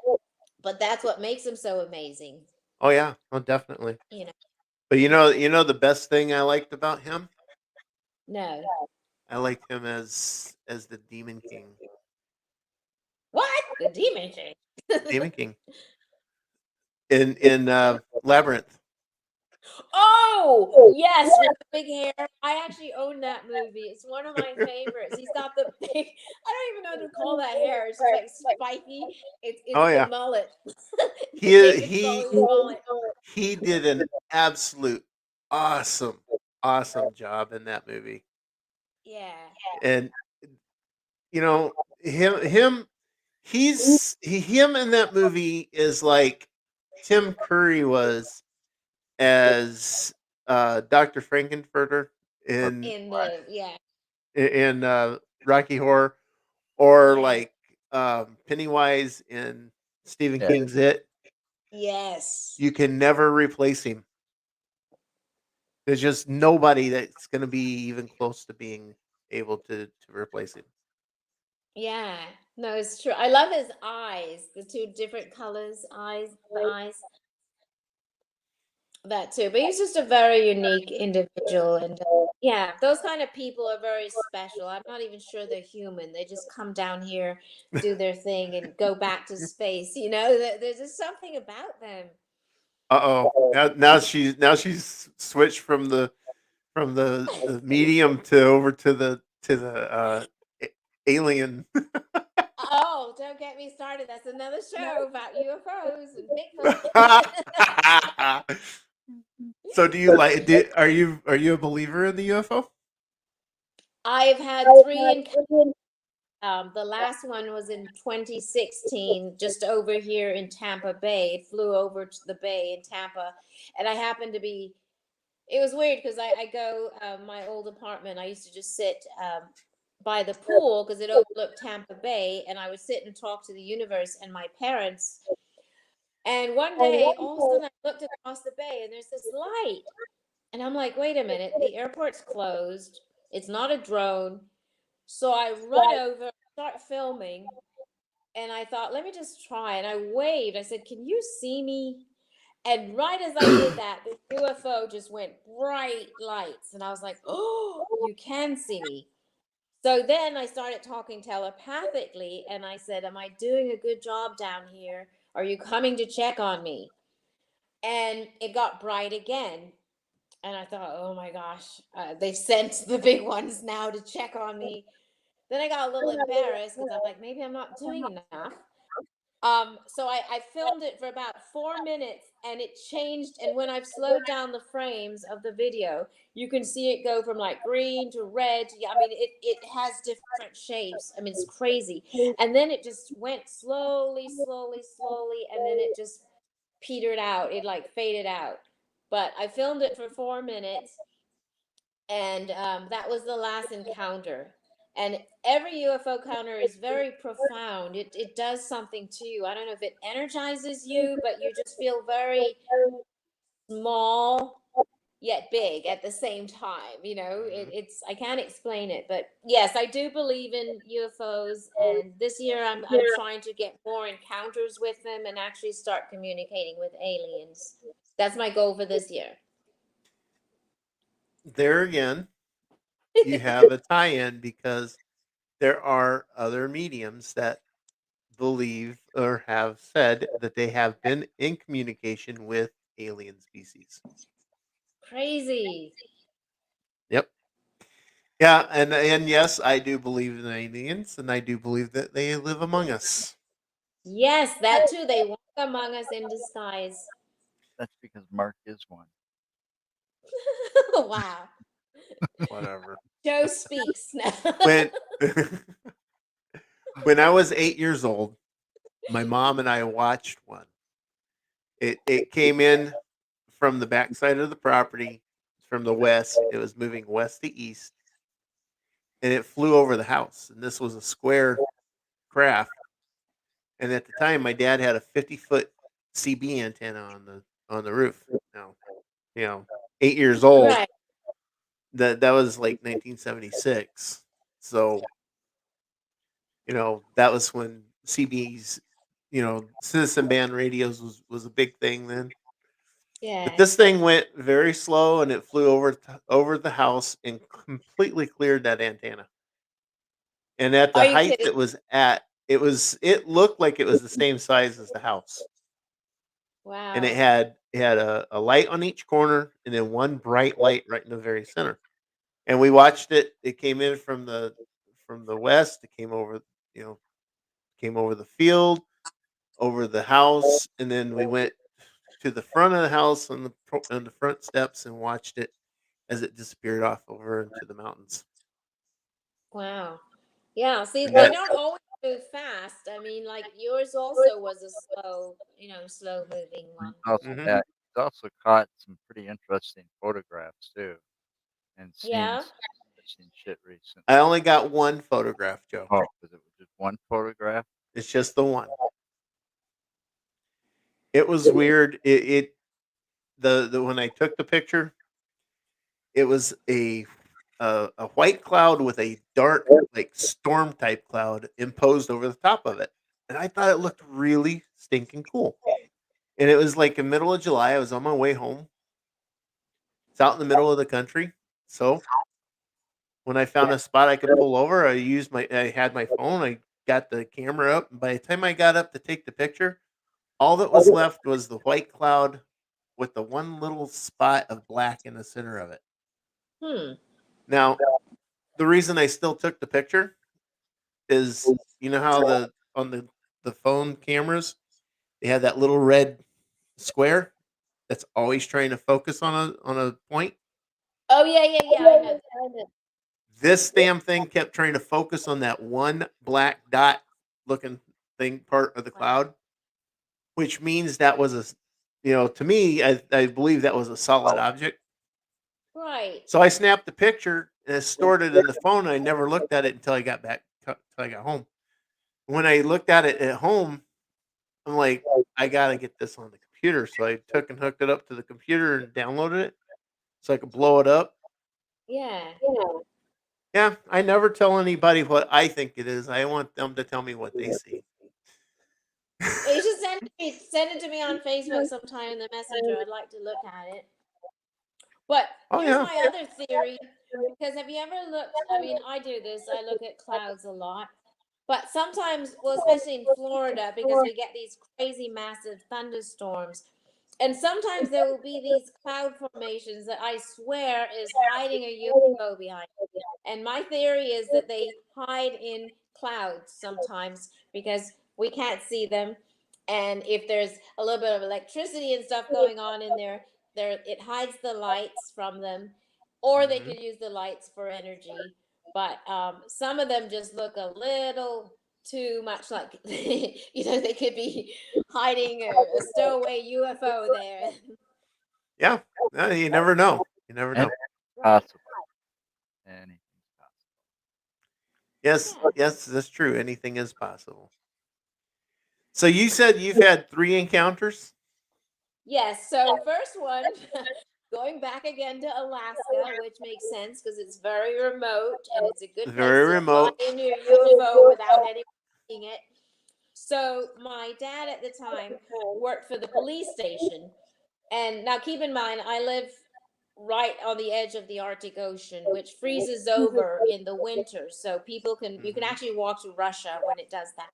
but that's what makes them so amazing. Oh yeah, oh definitely. You know, But you know the best thing I liked about him? no. I liked him as the Demon King. What? The Demon King. The Demon King in Labyrinth. Oh, yes, with the big hair. I actually own that movie. It's one of my favorites. He's got the big, I don't even know what to call that hair. It's just like spiky. It's Oh the yeah, mullet. he David he Bowie mullet. he did an absolute awesome awesome job in that movie. Yeah. And him in that movie is like Tim Curry was as Dr. Frankenfurter in In the, yeah. Rocky Horror, or Yes. like Pennywise in Stephen Yeah. King's It. Yes. You can never replace him. There's just nobody that's going to be even close to being able to replace him. Yeah. No, it's true. I love his eyes, the two different colors, the eyes, that too. But he's just a very unique individual. And yeah, those kind of people are very special. I'm not even sure they're human. They just come down here, do their thing, and go back to space. There's just something about them. Uh-oh. Now she's switched from the medium to over to the alien. Oh, don't get me started. That's another show about UFOs and Bigfoot. So do you like are you a believer in the UFO? I've had three encounters. The last one was in 2016, just over here in Tampa Bay. It flew over to the bay in Tampa, and I happened to be. It was weird because I go my old apartment. I used to just sit by the pool because it overlooked Tampa Bay, and I would sit and talk to the universe and my parents. And one day, all of a sudden, I looked across the bay, and there's this light, and I'm like, "Wait a minute! The airport's closed. It's not a drone." So I run over, start filming, and I thought, let me just try. And I waved. I said, "Can you see me?" And right as I did that, the UFO just went bright lights. And I was like, "Oh, you can see me." So then I started talking telepathically and I said, "Am I doing a good job down here? Are you coming to check on me?" And it got bright again. And I thought, oh my gosh, they sent the big ones now to check on me. Then I got a little embarrassed because I'm like, maybe I'm not doing enough. So I filmed it for about 4 minutes and it changed. And when I've slowed down the frames of the video, you can see it go from like green to red. Yeah, I mean, it has different shapes. I mean, it's crazy. And then it just went slowly, slowly, slowly. And then it just petered out. It like faded out. But I filmed it for 4 minutes. And that was the last encounter. And every UFO encounter is very profound. It does something to you. I don't know if it energizes you, but you just feel very small yet big at the same time. It's I can't explain it, but yes, I do believe in UFOs. And this year, I'm trying to get more encounters with them and actually start communicating with aliens. That's my goal for this year. There again, you have a tie-in because there are other mediums that believe or have said that they have been in communication with alien species. Crazy. Yep. Yeah, and yes, I do believe in aliens, and I do believe that they live among us. Yes, that too. They walk among us in disguise. That's because Mark is one. Wow. Whatever. Joe speaks now. When when I was 8 years old, my mom and I watched one. It came in from the backside of the property, from the west. It was moving west to east, and it flew over the house. And this was a square craft. And at the time, my dad had a 50-foot CB antenna on the roof. Now, 8 years old. Right. That was like 1976. So that was when CBs, citizen band radios was a big thing then. But Yeah. this thing went very slow and it flew over the house and completely cleared that antenna. And at the Are you height kidding? it was at, it looked like it was the same size as the house. And it Wow. had a light on each corner and then one bright light right in the very center. And we watched it. It came in from the west. It came over the field, over the house, and then we went to the front of the house on the front steps and watched it as it disappeared off over into the mountains. Wow. Yeah. See, And they that don't always move fast. I mean, like yours also was a slow moving He's one. also mhm. he's also caught some pretty interesting photographs too, and seen Yeah. some interesting shit recently. I only got one photograph, Joe. Oh, was it just one photograph? It's just the one. It was weird. The when I took the picture, it was a white cloud with a dark like storm type cloud imposed over the top of it, and I thought it looked really stinking cool. And it was like in the middle of July. I was on my way home. It's out in the middle of the country, so when I found a spot I could pull over, I had my phone. I got the camera up, and by the time I got up to take the picture, all that was left was the white cloud with the one little spot of black in the center of it. Hmm. Now, the reason I still took the picture is how the phone cameras, they have that little red square that's always trying to focus on a point. Oh yeah, yeah, yeah. I know. This damn thing kept trying to focus on that one black dot looking thing part of the Wow. cloud, which means that was to me, I believe that was a solid object. Right. So I snapped the picture and I stored it in the phone. I never looked at it until I got back, until I got home. When I looked at it at home, I'm like, I got to get this on the computer. So I took and hooked it up to the computer and downloaded it so I could blow it up. Yeah. Yeah, I never tell anybody what I think it is. I want them to tell me what they see. Well, you should send it to me on Facebook sometime in the messenger. I'd like to look at it. But Oh here's yeah. my other theory. Because have you ever looked? I mean, I do this. I look at clouds a lot. But sometimes, well, especially in Florida, because we get these crazy massive thunderstorms, And sometimes there will be these cloud formations that I swear is hiding a UFO behind. And my theory is that they hide in clouds sometimes because we can't see them. And if there's a little bit of electricity and stuff going on in there it hides the lights from them, or they Hmm. could use the lights for energy. But some of them just look a little too much like they could be hiding a stowaway UFO there. Yeah. No, you never know. You never know. Anything's possible. Anything's possible. Yes, Yeah. yes, that's true. Anything is possible. So you said you've had 3 encounters? Yes. So first one, going back again to Alaska, which makes sense because it's very remote and it's a good place Very to fly remote. in your UFO without anyone seeing it. So my dad at the time worked for the police station. And now keep in mind, I live right on the edge of the Arctic Ocean, which freezes over in the winter. So you can Hmm. actually walk to Russia when it does that.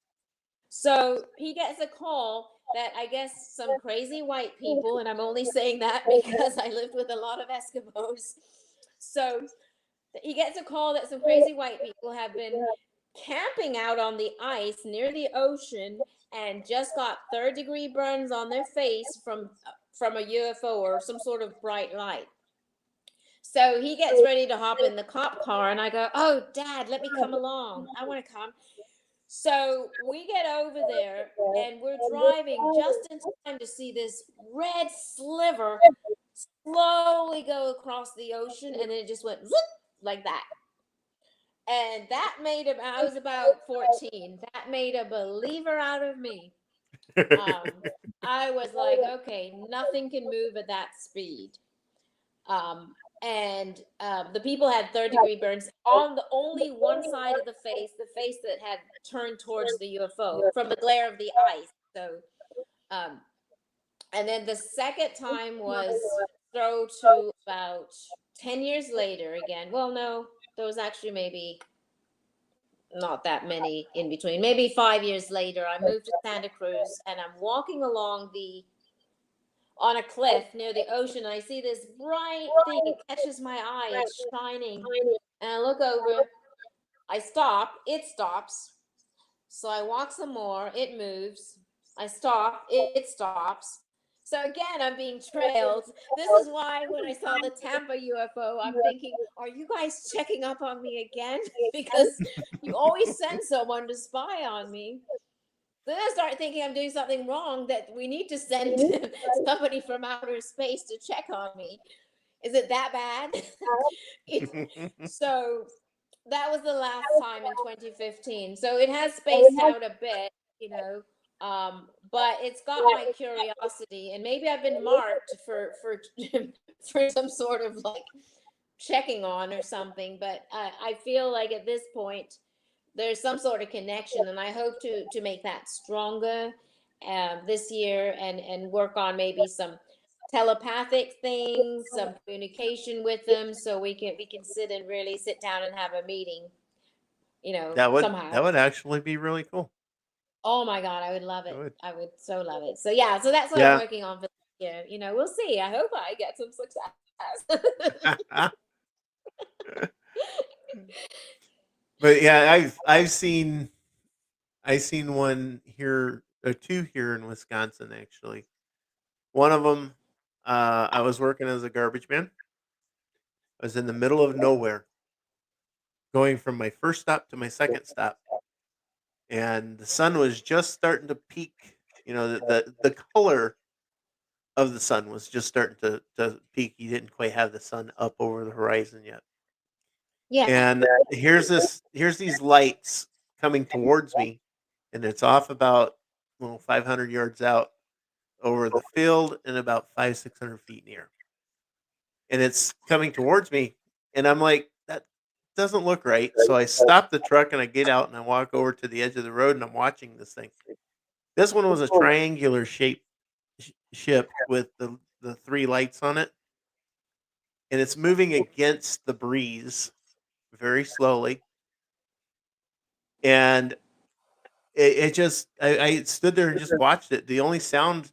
So he gets a call that I guess some crazy white people, and I'm only saying that because I lived with a lot of Eskimos. So he gets a call that some crazy white people have been camping out on the ice near the ocean and just got third-degree burns on their face from a UFO or some sort of bright light. So he gets ready to hop in the cop car, and I go, "Oh, Dad, let me come along. I want to come." So we get over there, and we're driving just in time to see this red sliver slowly go across the ocean, and then it just went whoop, like that. And that made him, I was about 14. That made a believer out of me. Um, I was like, okay, nothing can move at that speed. And the people had third-degree burns on the only one side of the face that had turned towards the UFO from the glare of the ice. So, um, and then the second time was throw to about 10 years later again. Well, no, there was actually maybe not that many in between. Maybe 5 years later, I moved to Santa Cruz and I'm walking along the on a cliff near the ocean. And I see this bright thing. It catches my eye. It's shining. And I look over. I stop. It stops. So I walk some more. It moves. I stop. It stops. So again, I'm being trailed. This is why when I saw the Tampa UFO, I'm thinking, are you guys checking up on me again? Because you always send someone to spy on me. Then I start thinking I'm doing something wrong, that we need to send somebody from outer space to check on me. Is it that bad? So that was the last time in 2015. So it has spaced out a bit, you know, but it's got my curiosity, and maybe I've been marked for for some sort of like checking on or something. But I feel like at this point there's some sort of connection, and I hope to make that stronger this year, and work on maybe some telepathic things, some communication with them, so we can sit down and have a meeting, that somehow. would actually be really cool. Oh my God, I would love It it. would. I would so love it. So yeah, so that's what I'm Yeah. working on for this year. We'll see. I hope I get some success. But yeah, I've seen one here, or two here in Wisconsin actually. One of them, I was working as a garbage man. I was in the middle of nowhere, going from my first stop to my second stop, and the sun was just starting to peak. The color of the sun was just starting to peak. You didn't quite have the sun up over the horizon yet. Yeah. And here's these lights coming towards me, and it's off about, well, 500 yards out over the field and about 500-600 feet near. And it's coming towards me, and I'm like, that doesn't look right. So I stop the truck and I get out and I walk over to the edge of the road and I'm watching this thing. This one was a triangular shaped ship with the three lights on it, and it's moving against the breeze very slowly. And it just, I stood there and just watched it. The only sound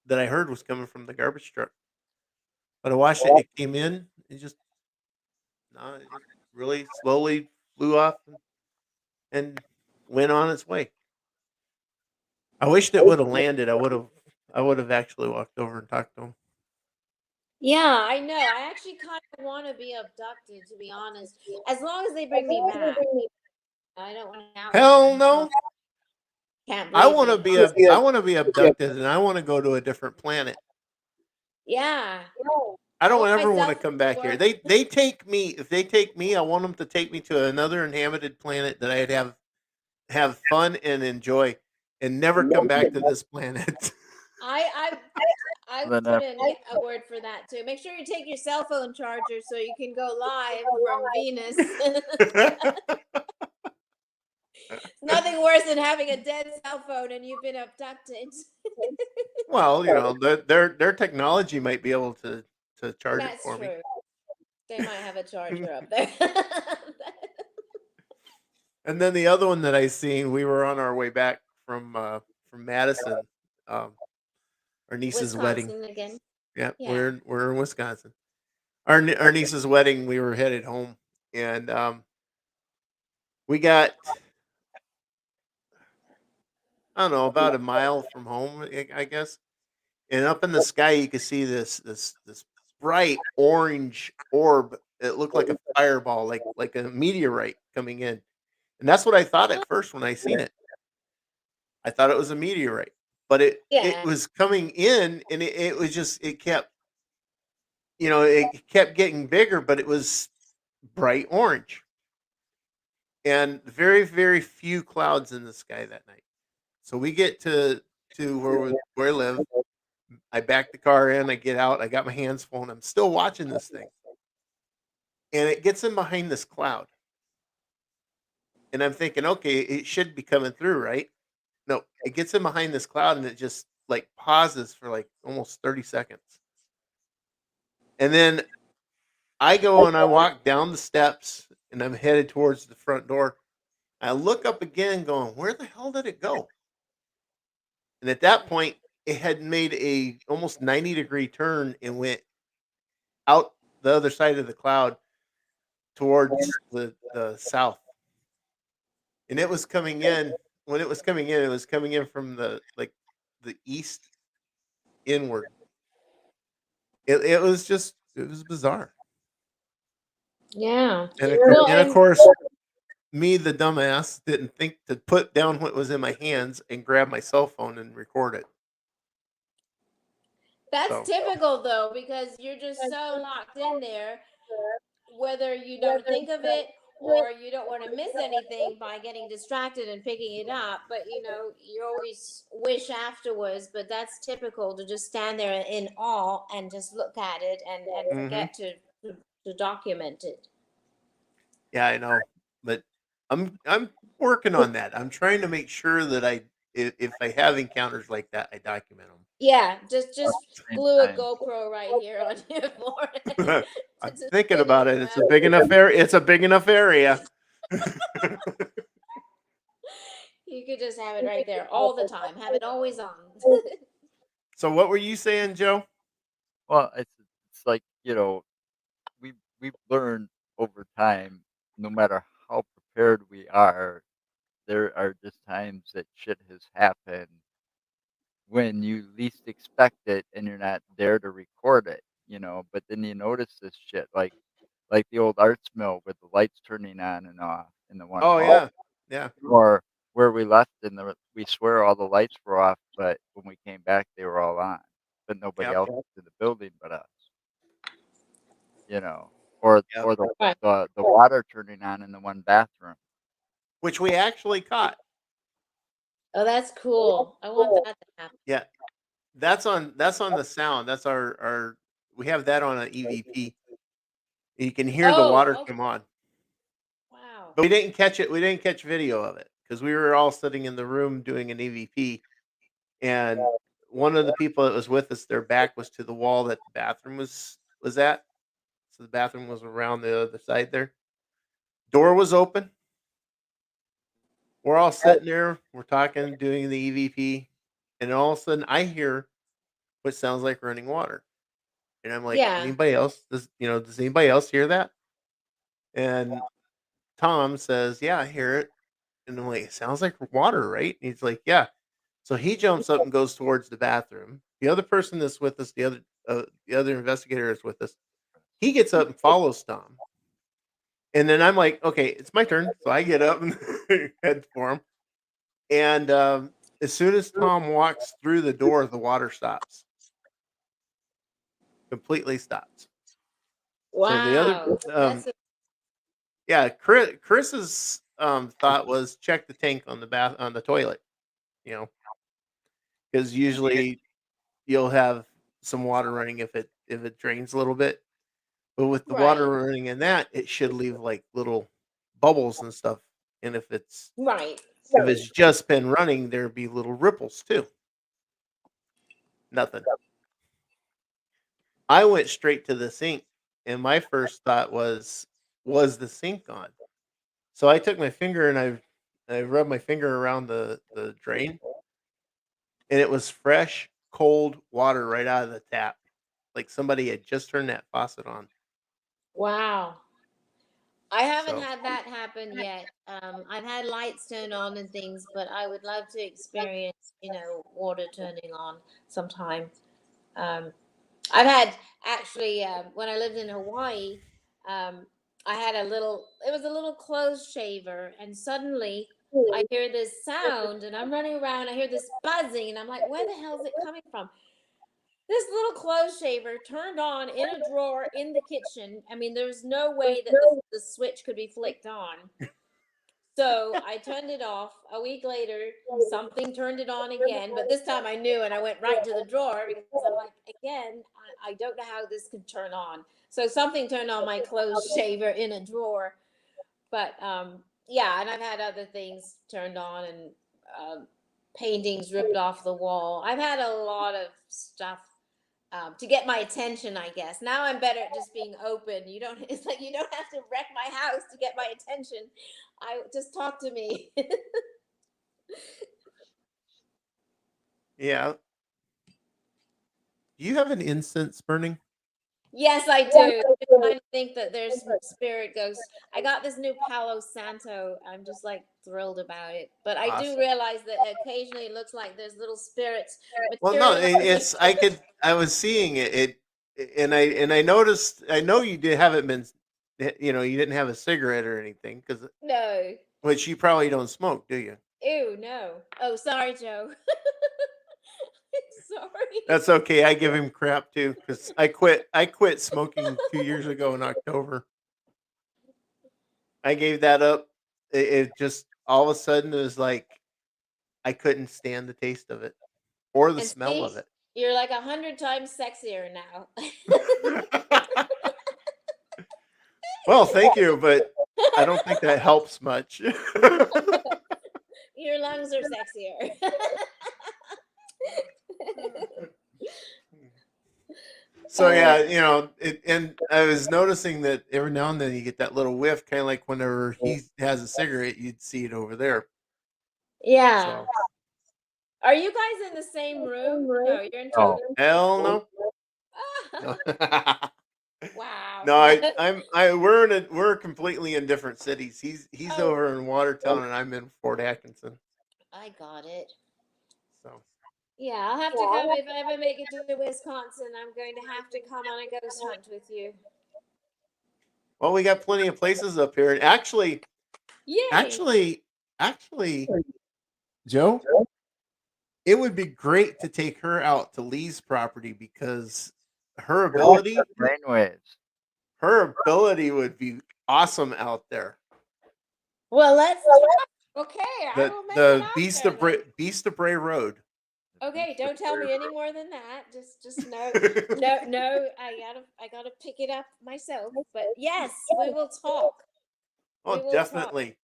that I heard was coming from the garbage truck. But I watched it. It came in. It just no, it just really slowly flew off and went on its way. I wished it would have landed. I would have actually walked over and talked to him. Yeah, I know. I actually kind of want to be abducted, to be honest. As long as they bring me back. I don't want to out with Hell them. no. Can't believe me. I want to be abducted and I want to go to a different planet. Yeah. I I don't want ever want to myself come to back here. work. They take me if they take me, I want them to take me to another inhabited planet that I'd have fun and enjoy and never come back to this planet. I I Then put in a word for that too. Make sure you take your cell phone charger so you can go live from Venus. Nothing worse than having a dead cell phone and you've been abducted. Well, their technology might be able to charge it That's for me. true. They might have a charger up there. And then the other one that I seen, we were on our way back from Madison, our niece's wedding. Wisconsin again. Yeah, Yeah. we're in Wisconsin. Our niece's wedding, we were headed home, and we got I don't know about a mile from home, I guess. And up in the sky, you could see this bright orange orb. It looked like a fireball, like a meteorite coming in. And that's what I thought at first when I seen it. I thought it was a meteorite, but it Yeah. was coming in, and it was just it kept it kept getting bigger, but it was bright orange, and very few clouds in the sky that night. So we get to where I live. I back the car in. I get out. I got my hands full, and I'm still watching this thing, and it gets in behind this cloud, and I'm thinking, okay, it should be coming through, right? No, it gets in behind this cloud, and it just like pauses for like almost 30 seconds, and then I go and I walk down the steps, and I'm headed towards the front door. I look up again, going, where the hell did it go? And at that point, it had made a almost 90-degree turn and went out the other side of the cloud towards the south. And it was coming in. When it was coming in, it was coming in from the east inward. It was just it was bizarre. Yeah. And Well, of and course, me, the dumbass, didn't think to put down what was in my hands and grab my cell phone and record it. that's So typical though, because you're just so locked in there, whether you don't think of it or you don't want to miss anything by getting distracted and picking it up. But you always wish afterwards, but that's typical to just stand there in awe and just look at it and mhm. forget to document it. Yeah, I know, but I'm working on that. I'm trying to make sure that if I have encounters like that, I document Yeah, just same glue a time. GoPro right here on your forehead them. to I'm just thinking video about it. them It's a after. big enough area. It's a big enough area. You could just have it right there all the time. Have it always on. So what were you saying, Joe? Well, it's like, we've learned over time, no matter how prepared we are, there are just times that shit has happened when you least expect it and you're not there to record it. But then you notice this shit, like the old arts mill with the lights turning on and off in the one Oh hall, yeah, yeah, or where we left and we swear all the lights were off, but when we came back, they were all on, but nobody yep, else was in the building but us, you know, or yep. or the Right. the water turning on in the one bathroom. Which we actually caught. Oh, that's cool. I want that to happen. Yeah, that's on the sound. That's our we have that on an EVP. You can hear the Oh, water okay. come on. Wow. But we didn't catch it. We didn't catch video of it because we were all sitting in the room doing an EVP, and one of the people that was with us, their back was to the wall that the bathroom was at. So the bathroom was around the other side there. Door was open. We're all sitting there. We're talking, doing the EVP, and all of a sudden, I hear which sounds like running water. And I'm like, Yeah. anybody else? Does anybody else hear that? And Tom says, yeah, I hear it. And I'm like, it sounds like water, right? And he's like, yeah. So he jumps up and goes towards the bathroom. The other person that's with us, the other investigator is with us. He gets up and follows Tom. And then I'm like, okay, it's my turn. So I get up and head for him. And as soon as Tom walks through the door, the water stops. Completely stops. So the other, Wow. That's yeah, Chris's thought was check the tank on the toilet, because usually you'll have some water running if it drains a little bit. But with the water right. running in that, it should leave like little bubbles and stuff. And Right. if it's just been running, there'd be little ripples too. Nothing. I went straight to the sink, and my first thought was the sink on? So I took my finger and I rubbed my finger around the drain, and it was fresh, cold water right out of the tap, like somebody had just turned that faucet on. Wow. I haven't So had that happen yet. I've had lights turned on and things, but I would love to experience, water turning on sometime. Um, I've had actually when I lived in Hawaii, um, I had it was a little clothes shaver, and suddenly I hear this sound, and I'm running around. I hear this buzzing, and I'm like, where the hell is it coming from? This little clothes shaver turned on in a drawer in the kitchen. I mean, there's no way that the switch could be flicked on. So I turned it off. A week later, something turned it on again, but this time I knew, and I went right to the drawer because I'm like, again, I don't know how this could turn on. So something turned on my clothes shaver in a drawer. But yeah, and I've had other things turned on and paintings ripped off the wall. I've had a lot of stuff to get my attention, I guess. Now I'm better at just being open. It's like you don't have to wreck my house to get my attention. I just talk to me. yeah, do you have an incense burning? Yes, I do. I'm trying to think that there's some spirit ghosts. I got this new Palo Santo. I'm just like thrilled about it. But I do Awesome. realize that occasionally it looks like there's little spirits Well, no, materializing. I was seeing and I noticed. I know you haven't been, you didn't have a cigarette or anything, No. which you probably don't smoke, do you? Ew, no. Oh, sorry, Joe. Sorry. That's okay. I give him crap too because I quit smoking 2 years ago in October. I gave that up. It just all of a sudden it was like I couldn't stand the taste of it or the And smell see, of it. you're like 100 times sexier now. Well, thank you, but I don't think that helps much. Your lungs are sexier. So yeah, and I was noticing that every now and then you get that little whiff, kind of like whenever he has a cigarette, you'd see it over there. Yeah. So Are you guys in the same room? No, you're in No. two. hell no. No. Wow. No, we're completely in different cities. He's Oh, over in Watertown and I'm in Fort Atkinson. I got it. So Yeah, I'll have to come if I ever make it to Wisconsin. I'm going to have to come on a ghost hunt with you. well, we got plenty of places up here, and actually, Yay! actually, actually, Joe, it would be great to take her out to Lee's property because her ability, Brainwaves. her ability would be awesome out there. Well, let's try. Okay, I The will make it the out Beast there of then. Beast of Bray Road. Okay, don't tell me any more than that. Just no, no. I gotta pick it up myself. But yes, we will talk. We Oh, will talk. definitely.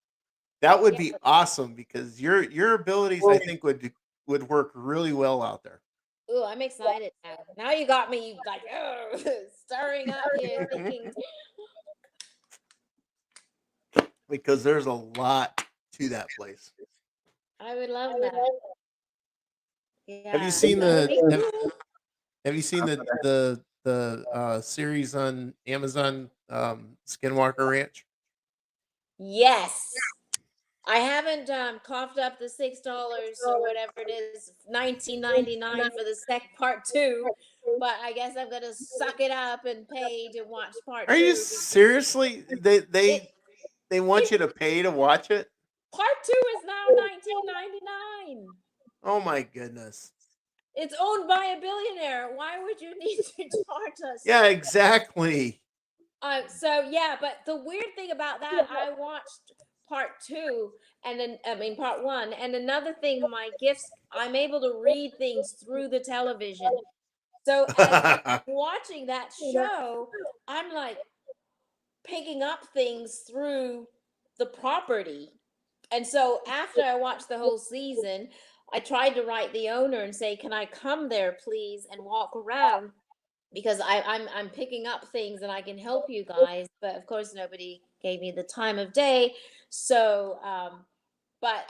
That would Yeah. be awesome because your abilities, I think, would work really well out there. Oh, I'm excited now. Now you got me like stirring up here, thinking. Because there's a lot to that place. I would love that. Have you Yeah, seen that would the be have, cool. Have you seen the series on Amazon, Skinwalker Ranch? Yes. I haven't coughed up the $6 or whatever it is, 19.99 for the part two, but I guess I'm gonna suck it up and pay to watch part Are you two because seriously? They it they they want you it to pay to watch it? part two is now 19.99. Oh my goodness. It's owned by a billionaire. Why would you need to charge us? Yeah, exactly. So yeah, but the weird thing about that, I watched part two and then I mean part one. And another thing, my gifts, I'm able to read things through the television. So as I'm watching that show, I'm like picking up things through the property. And so after I watched the whole season, I tried to write the owner and say, "Can I come there, please, and walk around? Because I'm picking up things and I can help you guys." But of course, nobody gave me the time of day. So, but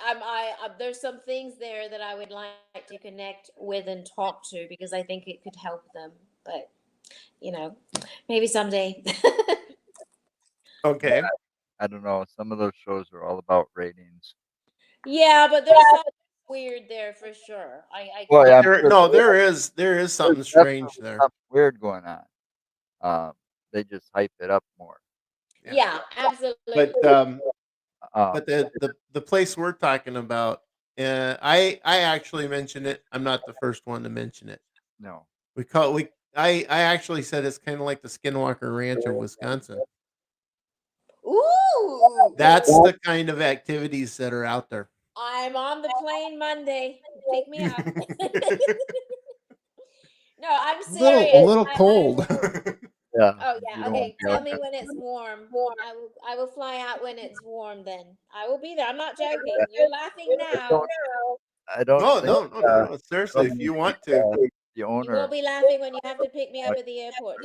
there's some things there that I would like to connect with and talk to because I think it could help them. But you know, maybe someday. Okay. I don't know. Some of those shows are all about ratings. Yeah, but there's something weird there for sure. I Well, can't. yeah, I'm There sure no, there's there is something definitely strange there. something weird going on. They just hype it up more. Yeah. Yeah, absolutely. But Um, but the place we're talking about, I actually mentioned it. I'm not the first one to mention it. no. I actually said it's kind of like the Skinwalker Ranch of Wisconsin. Ooh, That's the kind of activities that are out there. I'm on the plane Monday. Pick me up. No, I'm A little serious. cold. Yeah. Oh You yeah. don't want Okay. to be Tell out me there. when it's warm. I will fly out when it's warm. Then I will be there. I'm not joking. You're laughing now. I don't No, think no, no, no, no. Seriously, if from you want to. the You won't owner. be laughing when you have to pick me up at the airport.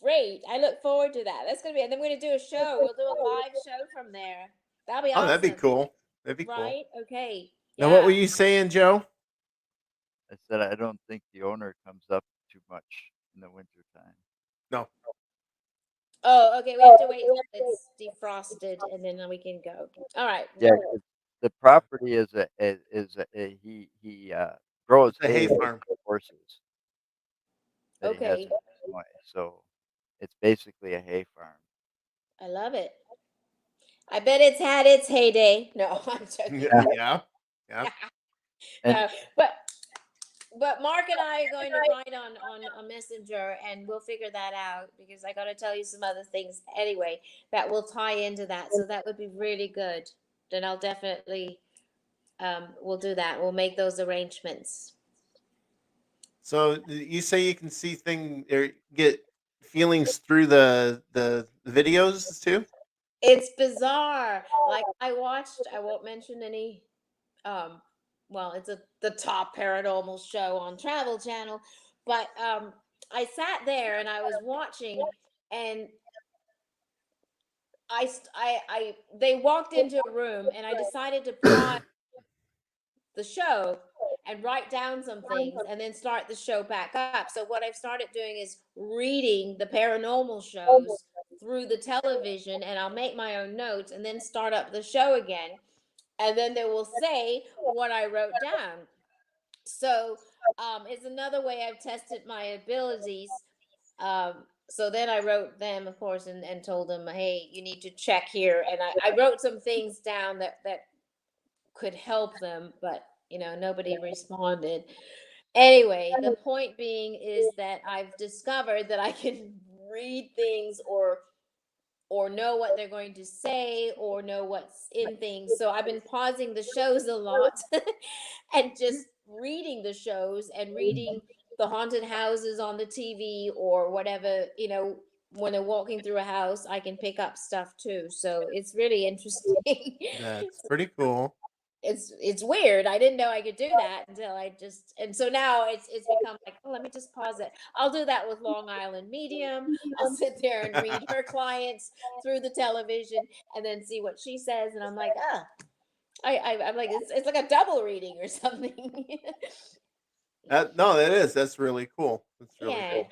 Great. I look forward to that. That's gonna be. And then we're gonna do a show. We'll do a live show from there. That'll be Oh, that'd be awesome. cool. That'd be cool. Right? Okay. Now, what were Yeah. you saying, Joe? I said I don't think the owner comes up too much in the wintertime. No. Oh, okay. We have to wait till it's defrosted and then we can go. All right. Yeah, 'cause the property is he grows It's a hay hay farm. for horses that he has Okay. in Illinois. So it's basically a hay farm. I love it. I bet it's had its heyday. No, I'm joking. Yeah, yeah, yeah. And No, but Mark and I are going to write on a messenger and we'll figure that out because I got to tell you some other things anyway that will tie into that. So that would be really good. Then I'll definitely we'll do that. We'll make those arrangements. So you say you can see thing or get feelings through the videos too? It's bizarre. Like I watched, I won't mention any um well, it's the top paranormal show on Travel Channel, but I sat there and I was watching and they walked into a room and I decided to pause the show and write down some things and then start the show back up. So what I've started doing is reading the paranormal shows through the television and I'll make my own notes and then start up the show again. And then they will say what I wrote down. So it's another way I've tested my abilities. So then I wrote them, of course, and told them, hey, you need to check here. And I wrote some things down that could help them, but nobody responded. Anyway, the point being is that I've discovered that I can read things or know what they're going to say or know what's in things. So I've been pausing the shows a lot and just reading the shows and reading the haunted houses on the TV or whatever, when they're walking through a house, I can pick up stuff too. So it's really interesting. That's pretty cool. It's weird. I didn't know I could do that until and so now it's become like, oh, let me just pause it. I'll do that with Long Island Medium. I'll sit there and read her clients through the television and then see what she says. And I'm like, I'm like, it's like a double reading or something. No, that is. That's really cool. That's really Yeah, cool.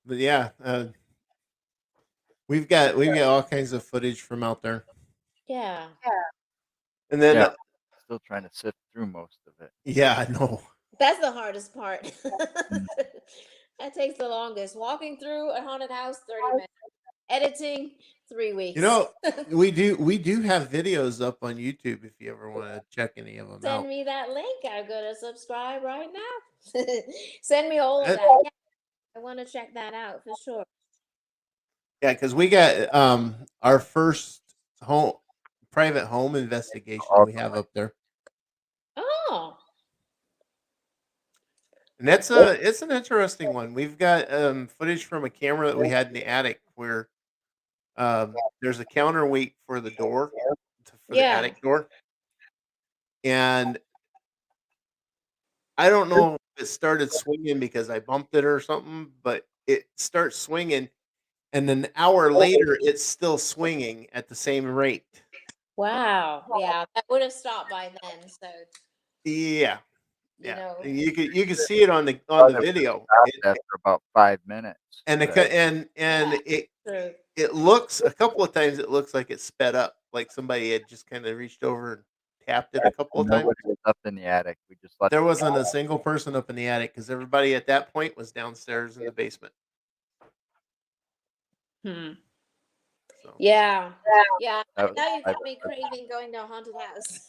But yeah, we've got all kinds of footage from out there, yeah. and then Yeah. Still trying to sift through most of it. yeah, I know. That's the hardest part. Mm. That takes the longest. Walking through a haunted house, 30 minutes. Editing, 3 You weeks. know, we do have videos up on YouTube if you ever want to check any of them Send out. me that link. I'm gonna subscribe right now. Send me all of Uh, that. Yeah, I want to check that out for sure. Yeah, because we got our first home private home investigation All we have up there, Oh, and it's an interesting one. We've got footage from a camera that we had in the attic where there's a counterweight for the door for the yeah. attic door, and I don't know if it started swinging because I bumped it or something, but it starts swinging, and an hour later, it's still swinging at the same rate. Wow. Yeah, that would have stopped by then. So, Yeah, you yeah, know, you could see it on the Thought it would video, stop after about 5 minutes, and but and yeah, it true. it looks a couple of times it looks like it sped up, like somebody had just kind of reached over and tapped it a couple of times. nobody was up in the attic. We just left There it. wasn't a single person up in the attic because everybody at that point was downstairs in the basement. Hmm. So Yeah. Yeah. That was Now you've my got me craving going to a haunted house.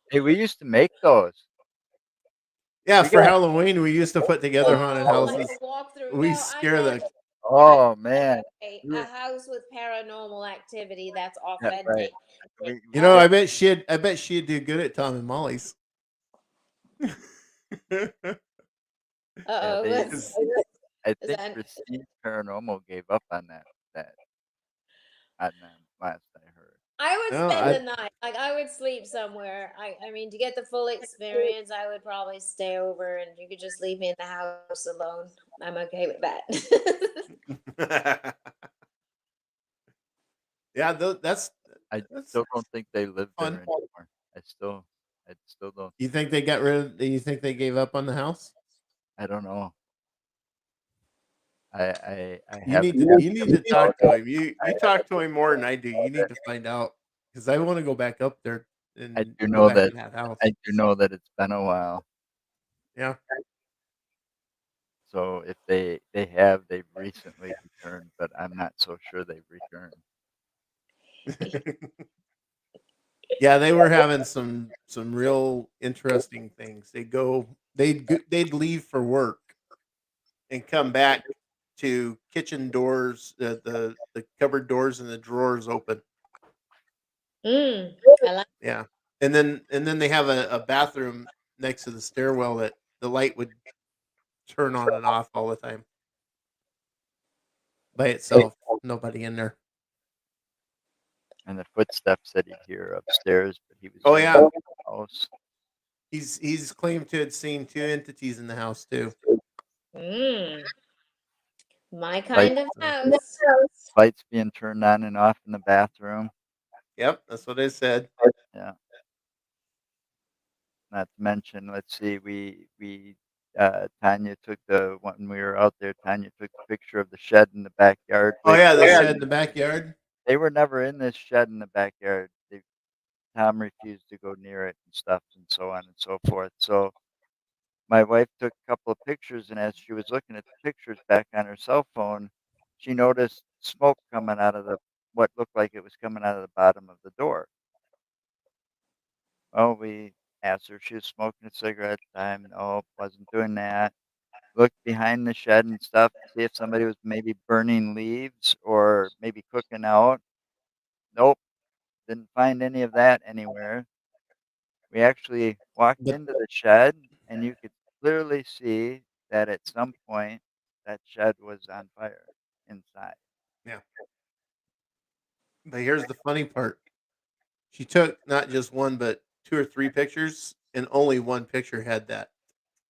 Hey, we used to make those. yeah, We for got Halloween we used to put together haunted Oh, like houses. a walkthrough. We No, I scare meant the oh, man. We a were house with paranormal activity that's yeah, right. authentic. You We know, Uh, I bet she'd do good at Tom and Molly's. yeah, uh-oh, they what's I is think that? Prestige Paranormal gave up that on them last I heard. I would No, spend I the night. Like I would sleep somewhere. I mean, to get the full experience, I would probably stay over, and you could just leave me in the house alone. I'm okay with that. yeah, that's I that's still don't think they live there fun. anymore. I still don't. You think they got rid of? You think they gave up on the house? I don't know. I You need haven't to asked you need them to about talk to it. him. You I haven't talk to him more than I do. You about need it. to find out because I want to go back up there I and do go know back that in that house. I do know that it's been a while. Yeah. So if they've recently returned, but I'm not so sure they've returned. Yeah, they were having some real interesting things. They'd leave for work and come back to kitchen doors, the cupboard doors and the drawers open. Mm, I like. Yeah, and then they have a bathroom next to the stairwell that the light would turn on and off all the time by itself. Nobody in there. And the footsteps that he'd hear upstairs, but he was Oh in yeah, the house. he's claimed to had seen two entities in the house too. Mm, my Lights, kind of house. lights being turned on and off in the bathroom. Yep, that's what I said. Yeah. Not to mention, let's see, Tanya took when we were out there, Tanya took a picture of the shed in the backyard, Oh which yeah, the shed in the backyard. they were never in this shed in the backyard. Tom refused to go near it and stuff and so on and so forth. So my wife took a couple of pictures, and as she was looking at the pictures back on her cell phone, she noticed smoke coming out of what looked like it was coming out of the bottom of the door. Well, we asked her if she was smoking a cigarette at the time. No, wasn't doing that. Looked behind the shed and stuff to see if somebody was maybe burning leaves or maybe cooking out. Nope, didn't find any of that anywhere. We actually walked But into the shed, and you could clearly see that at some point that shed was on fire inside. yeah, but here's the funny part. She took not just one but two or three pictures, and only one picture had that.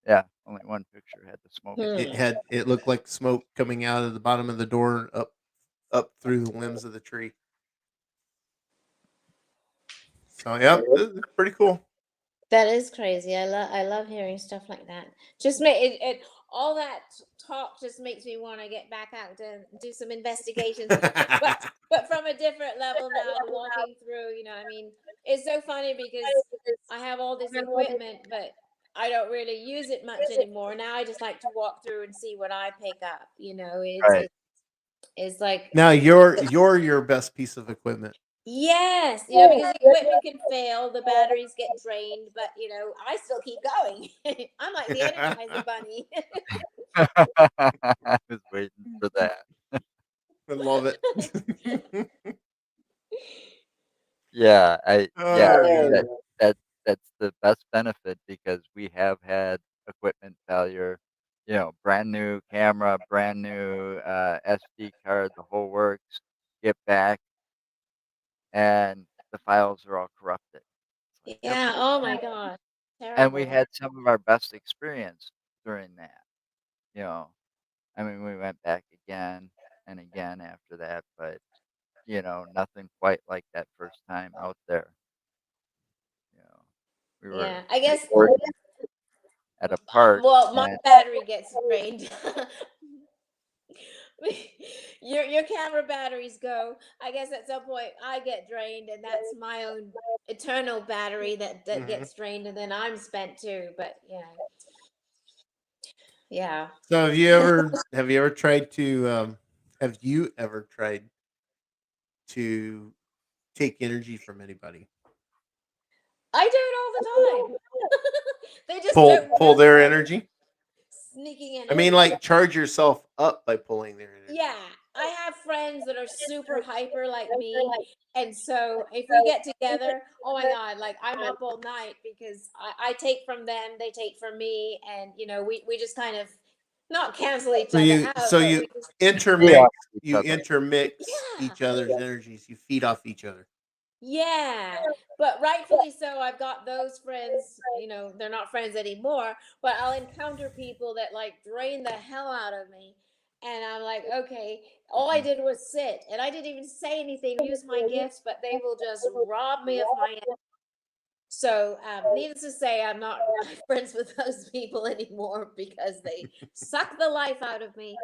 Yeah, only one picture had the smoke It, coming it Hmm. out. had it looked like smoke coming out of the bottom of the door up through the limbs of the tree. So yeah, it's pretty cool. That is crazy. I love hearing stuff like that. Just make it all that talk just makes me want to get back out to do some investigations. But from a different level now, walking through, I mean, it's so funny because I have all this equipment, but I don't really use it much anymore. Now I just like to walk through and see what I pick up. Right. It's like Now you're your best piece of equipment. yes, because the equipment can fail, the batteries get drained, but I still keep going. I'm like the Energizer Bunny. I was waiting for that. I love it. Yeah, Oh, that good. that that's the best benefit because we have had equipment failure, brand new camera, brand new, SD card, the whole works, get back, and the files are all corrupted. It's like, "Yep." Yeah, oh my gosh. And we Terrible. had some of our best experience during that, you know? I mean, we went back again and again after that, but, nothing quite like that first time out there, you know? We Yeah, were I guess working at a park well, my and battery gets drained. Your camera batteries go. I guess at some point I get drained, and that's my own eternal battery that Mhm. gets drained, and then I'm spent too. But yeah. So have you ever tried to take energy from anybody? I do it all the time. They just Pull don't pull their realize energy? sneaking I mean, energy. like, charge yourself up by pulling their Yeah, energy. I have friends that are super hyper like me. And so if we get together, oh my God, like I'm up all night because I take from them, they take from me. And, we just kind of not cancel each So other you out, so but you we just, we off intermix each you other. intermix yeah. each other's energies. You feed off each other. Yeah, but rightfully so. I've got those friends, they're not friends anymore, but I'll encounter people that like drain the hell out of me. And I'm like, okay, all I did was sit and I didn't even say anything, use my gifts, but they will just rob me of my. So, needless to say, I'm not friends with those people anymore because they suck the life out of me.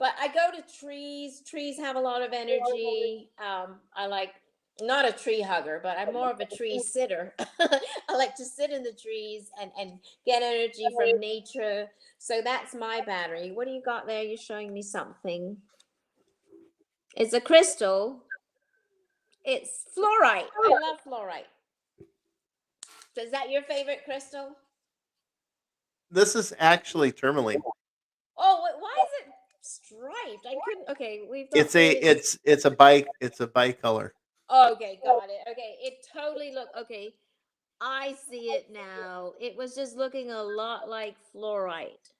But I go to trees. Trees have a lot of energy. I like not a tree hugger, but I'm more of a tree sitter. I like to sit in the trees and get energy from nature. So that's my battery. What do you got there? You're showing me something. It's a crystal. It's fluorite. I love fluorite. So is that your favorite crystal? This is actually tourmaline. Oh, why is it striped? I couldn't. Okay, we've got It's a three. it's a bicolor. Okay, got it. Okay, it totally look okay. I see it now. It was just looking a lot like fluorite,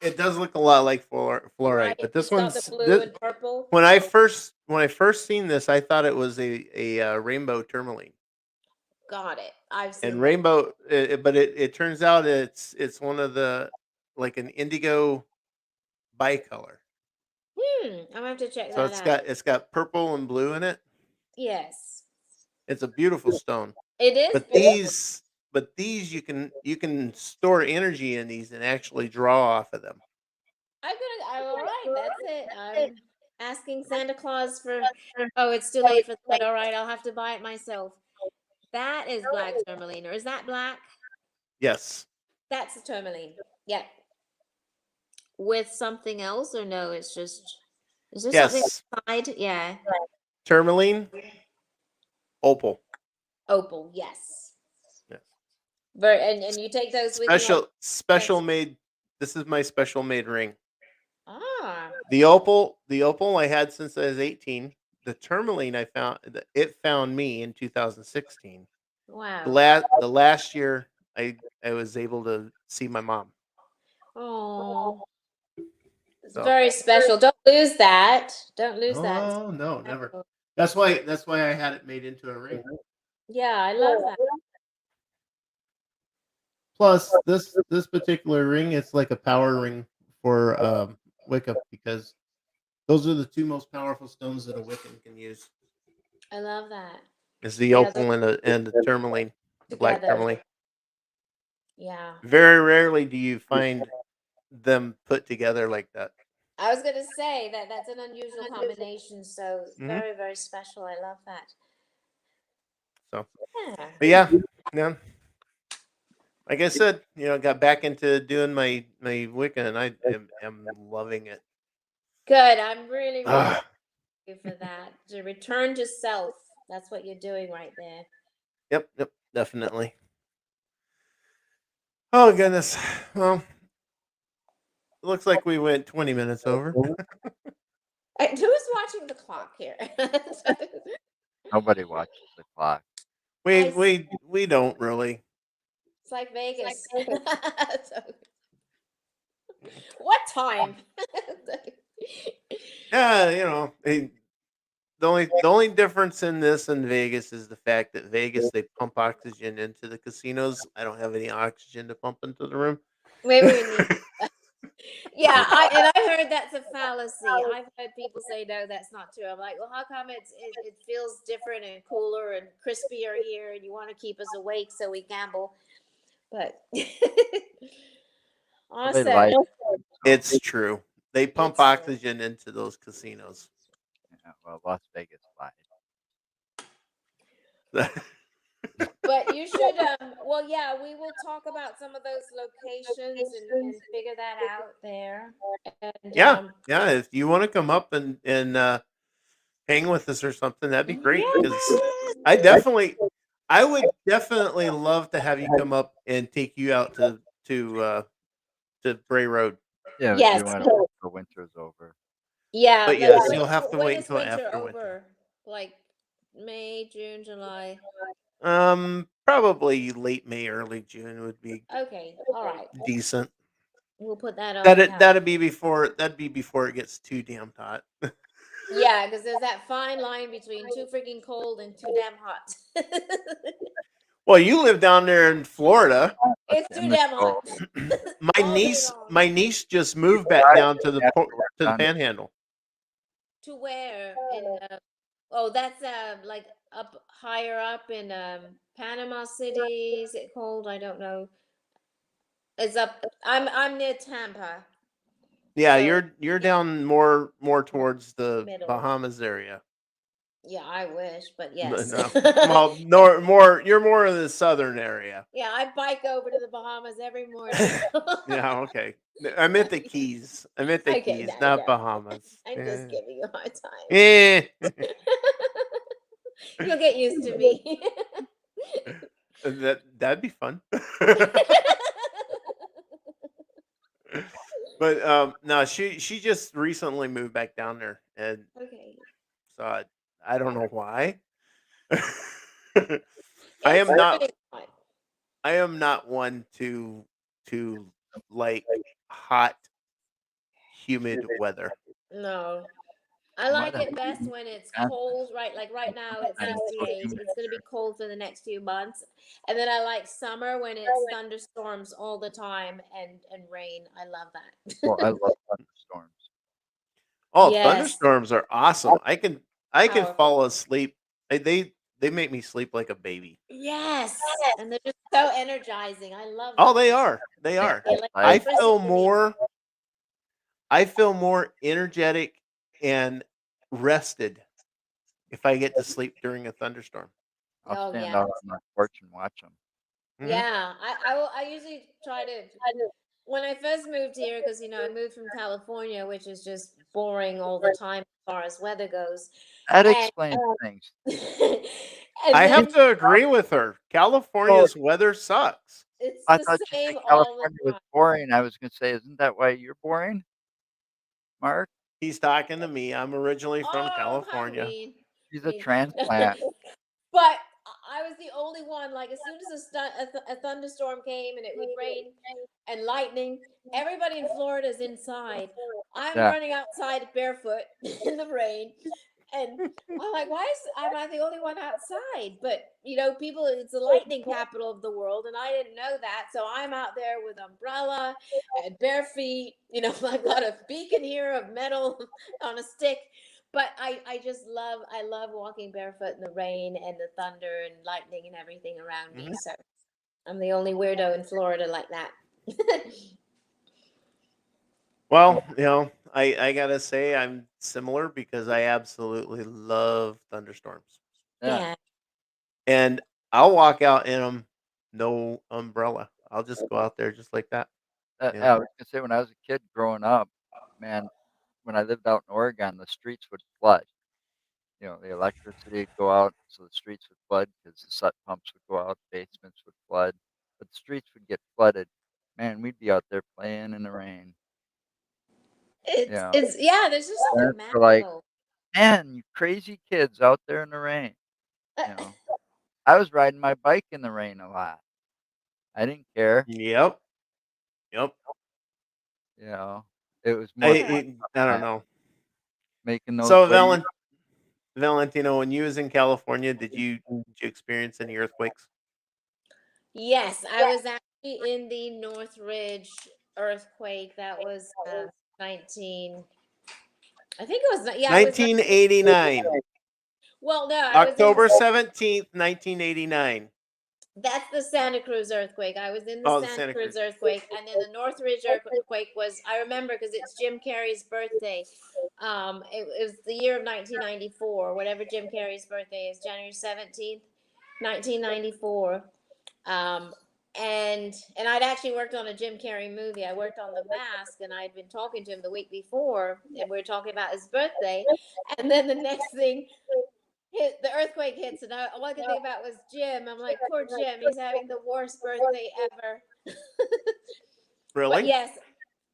It does look a lot like right? fluorite, but this It's got the one's blue this and purple. when I first seen this, I thought it was a rainbow tourmaline. Got it. I've And seen that. rainbow, but it turns out it's one of the like an indigo bicolor. I'm gonna have to check So that it's out. got purple and blue in it. Yes, It's a beautiful stone. it is But beautiful. these you can store energy in these and actually draw off of them. All right, that's it. I'm asking Santa Claus for. Oh, it's too late for that. All right, I'll have to buy it myself. That is black tourmaline, or is that black? Yes. That's the tourmaline. Yeah, with something else, or no? It's just. Is there something Yes. inside? Yeah, Tourmaline, opal. opal. Yes. Yes. Very, and you take those with you on Special adventure. made. This is my special made ring. Ah, The opal I had since I was 18. The tourmaline it found me in 2016. The wow. last year I was able to see my mom. Oh, it's So, very special. Don't lose that. Don't lose that. oh no, never. That's why I had it made into a ring. Yeah, I love that. Plus, this particular ring, it's like a power ring for Wicca because those are the two most powerful stones that a Wiccan can use. I love that. is the Yeah, those opal and the tourmaline, the black together. tourmaline. Yeah. Very rarely do you find them put together like that. I was gonna say that that's an unusual combination, so Hmm. very, very special. I love that. So, Yeah. but yeah, yeah. Like I said, got back into doing my Wicca, and I am loving it. Good. I'm really, really Ah, happy for that. To return to self. That's what you're doing right there. yep, definitely. Oh goodness. Well, it looks like we went 20 minutes over. Who's watching the clock here? Nobody watches the clock. We I s- we we don't really. it's like Vegas. So, what time? Yeah, the only difference in this and Vegas is the fact that Vegas they pump oxygen into the casinos. I don't have any oxygen to pump into the room. Maybe we need. Yeah, Well, I heard that's a fallacy. I've heard people say no, that's not true. I'm like, well, how come it feels different and cooler and crispier here, and you want to keep us awake so we gamble? But they awesome, like It's true. They pump it's true. oxygen into those casinos. well, Las Vegas lied. But you should well, yeah, we will talk about some of those locations and figure that out there. And Yeah, yeah. If you want to come up and hang with us or something, that'd be great. Because yes, I would definitely love to have you come up and take you out to Bray Road. Yeah, but yes, you want to wait till winter's over. yeah. But Like yes, you'll have to when wait is until winter after winter. over? Like May, June, July. Probably late May, early June would be Okay, all right. decent. We'll put that on the That'd calendar. that'd be before it gets too damn hot. Yeah, because there's that fine line between too freaking cold and too damn hot. Well, you live down there in Florida. Let's It's too end the damn show. hot my all day niece long. my niece just moved back down to After we're the done, Panhandle. To where in oh, that's like up higher up in Panama City. Is it cold? I don't know. It's up. I'm near Tampa, Yeah, so you're down more towards the middle. Bahamas area. Yeah, I wish, but No, yes. no. Well, more you're more in the southern area. Yeah, I bike over to the Bahamas every morning. Yeah, okay. I meant the Keys. I meant the Okay, Keys, no, not no. Bahamas. I'm just Eh. giving you a hard time. Eh. You'll get used to me. That'd be fun. But no, she just recently moved back down there, and Okay. so I don't know why. I It's am not pretty fun. I am not one to like hot, humid weather. No. I why like the it best when it's heck cold, right? Like right now it's is it so 68. humid? It's going to be cold for the next few months. And then I like summer when it's thunderstorms all the time and rain. I love Well, I that. love thunderstorms. Oh, Yes. thunderstorms are awesome. I can Powerful. fall asleep. They make me sleep like a baby. Yes. And they're just so energizing. I love Oh, them. they are. They Make are. me The I excited. feel electricity. more I feel more energetic and rested if I get to sleep during a thunderstorm. I'll Oh, stand yeah. out on my porch and watch them. Hmm. Yeah. I usually try to, when I first moved here, because, I moved from California, which is just boring all the time as far as weather goes. That And, explains things. and I then have to agree with her. Oh, California's weather sucks. it's I the thought you said same all the California was time. boring. I was gonna say, isn't that why you're boring, Mark? He's talking to me. I'm originally from Oh, how California. mean. She's a Mean. transplant. But I was the only one, like, as soon as a thunderstorm came and it would rain and lightning, everybody in Florida is inside. I'm Yeah. running outside barefoot in the rain. And I'm like, am I the only one outside? But, people, it's the lightning capital of the world. And I didn't know that. So I'm out there with umbrella and bare feet. I've got a beacon here of metal on a stick. But I love walking barefoot in the rain and the thunder and lightning and everything around me. Hmm. So I'm the only weirdo in Florida like that. Well, I gotta say I'm similar because I absolutely love thunderstorms, Yeah. Yeah. and I'll walk out in them, no umbrella. I'll just go out there just like that. You know. I was gonna say when I was a kid growing up, man, when I lived out in Oregon, the streets would flood. The electricity would go out, so the streets would flood because the sut pumps would go out, basements would flood, but the streets would get flooded. Man, we'd be out there playing in the rain. It's yeah, there's just something Parents were like, magical. "Man, you crazy kids out there in the rain." You know, I was riding my bike in the rain a lot. I didn't care. Yep. Yep. You know, it was I more fun Yeah. I than don't that, know. making those So waves. Valentino, when you was in California, did you experience any earthquakes? Yes, I was actually in the Northridge earthquake. That was 19. I think it was, yeah, it was 19. 1989, Well, no, I was in, October 17th, 1989. that's the Santa Cruz earthquake. I was in the Oh, the Santa Santa Cruz Cruz. earthquake, and then the Northridge earthquake was, I remember because it's Jim Carrey's birthday. It was the year of 1994, whatever Jim Carrey's birthday is, January 17th, 1994. Um, and I'd actually worked on a Jim Carrey movie. I worked on The Mask, and I'd been talking to him the week before, and we were talking about his birthday. And then the next thing, the earthquake hits, and all I could think about was Jim. I'm like, poor Jim, he's having the worst birthday ever. But Really? yes,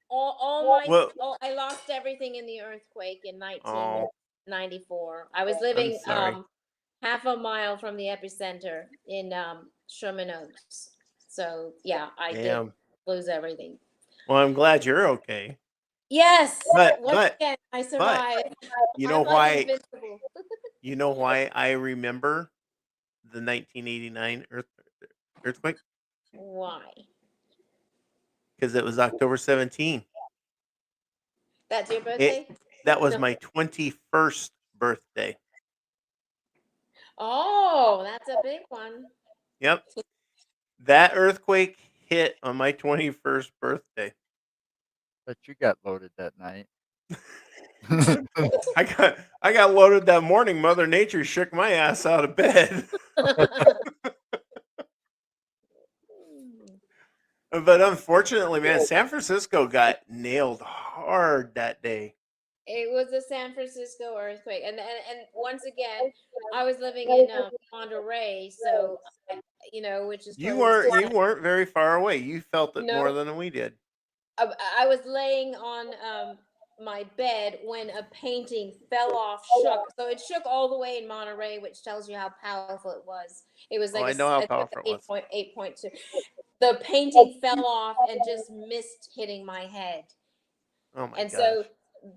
all my Well, I lost everything in the earthquake in oh, 1994. I was I'm living sorry. half a mile from the epicenter in Sherman Oaks. So yeah, I did Damn. lose everything. Well, I'm glad you're okay. Yes, But once but again, I but survived. you know I'm like why invincible. I remember the 1989 earthquake? Why? Because it was October 17th. That's your It birthday? That was No. my 21st birthday. Oh, that's a big one. Yep. That earthquake hit on my 21st birthday. But you got loaded that night. I got loaded that morning. Mother Nature shook my ass out of bed. But unfortunately, man, San Francisco got nailed hard that day. It was a San Francisco earthquake, and once again, I was living in Monterey, so which is You close to weren't you weren't very far away. You felt it more no. than we did. I was laying on my bed when a painting fell off, shook. So it shook all the way in Monterey, which tells you how powerful it was. It was Oh, like I know how a powerful it was. 8.2. The painting fell off and just missed hitting my head. Oh my And so gosh.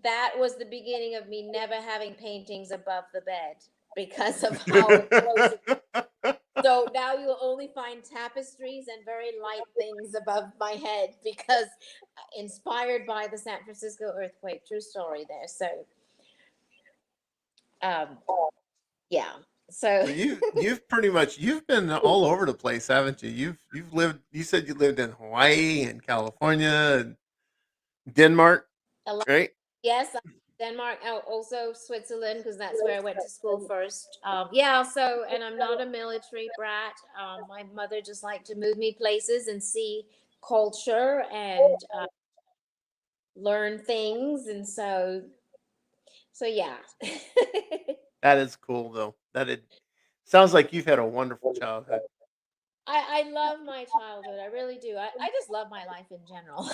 that was the beginning of me never having paintings above the bed because of how close. So now you'll only find tapestries and very light things above my head because inspired by the San Francisco earthquake. True story there. So, um, yeah. So So you've been all over the place, haven't you? You've lived. You said you lived in Hawaii and California and Denmark, a lot, right? yes, Denmark, also Switzerland because that's where I went to school first. Yeah. So, and I'm not a military brat. My mother just liked to move me places and see culture and learn things, and so yeah. That is cool, though. That it sounds like you've had a wonderful childhood. I love my childhood. I really do. I just love my life in general.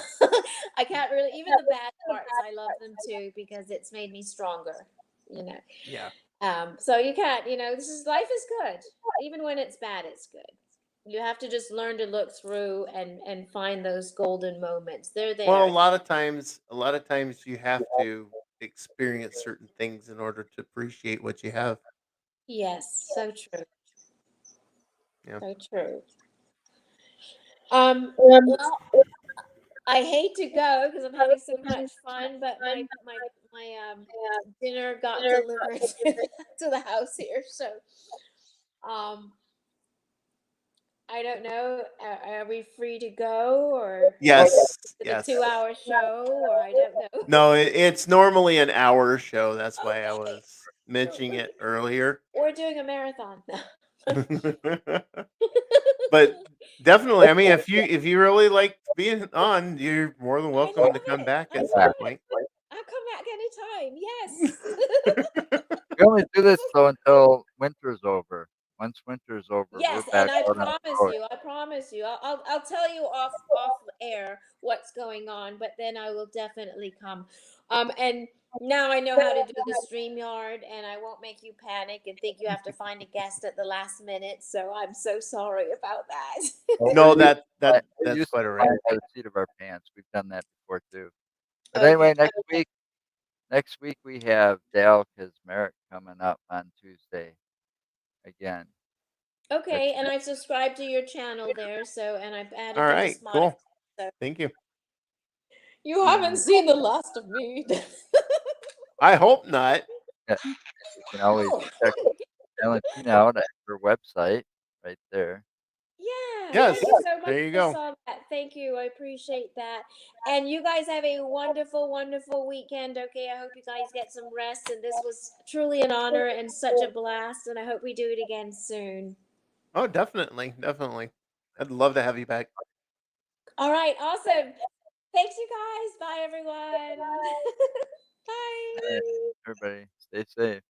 I can't really, even the bad parts, I love them too because it's made me stronger, you know. Yeah. So you can't, this is life is good. Even when it's bad, it's good. You have to just learn to look through and find those golden moments. They're Well, there. a lot of times you have to experience certain things in order to appreciate what you have. Yes, so true. Yeah. So true. Well, I hate to go because I'm having so much fun, but my dinner got delivered to the house here, so um I don't know. Are we free to go, or Yes, is it a yes. 2 hour show, or I don't know. No, it's normally an hour show. That's why I was mentioning it earlier. We're doing a marathon. But definitely, I mean, if you really like being on, you're more than I welcome to love come it. back I at love some it. point. I'll come back anytime. Yes. We only do this though until winter's over. Once winter's over, we're Yes, and back out on the road. I promise you, I'll tell you off air what's going on, but then I will definitely come. And now I know how to do the StreamYard, and I won't make you panic and think you have to find a guest at the last minute. So I'm so sorry about that. Well, No, we're that's used quite to all right. flying by the seat of our pants. We've done that before too. But Okay. anyway, next week we have Dale Kazmarek coming up on Tuesday again. Okay, and I've subscribed to your channel there, so and I've All added you right, as mod. cool. So Thank you. you haven't seen the last of me. I hope not. Yeah, you can always check Valentina out at her website right there. Yeah, Yes, thank you so much. there you I go. saw that. Thank you. I appreciate that. And you guys have a wonderful, wonderful weekend. Okay, I hope you guys get some rest. And this was truly an honor and such a blast. And I hope we do it again soon. Oh, definitely, definitely. I'd love to have you back. All right, awesome. Thanks, you guys. Bye, everyone. Bye. All right, everybody, stay safe.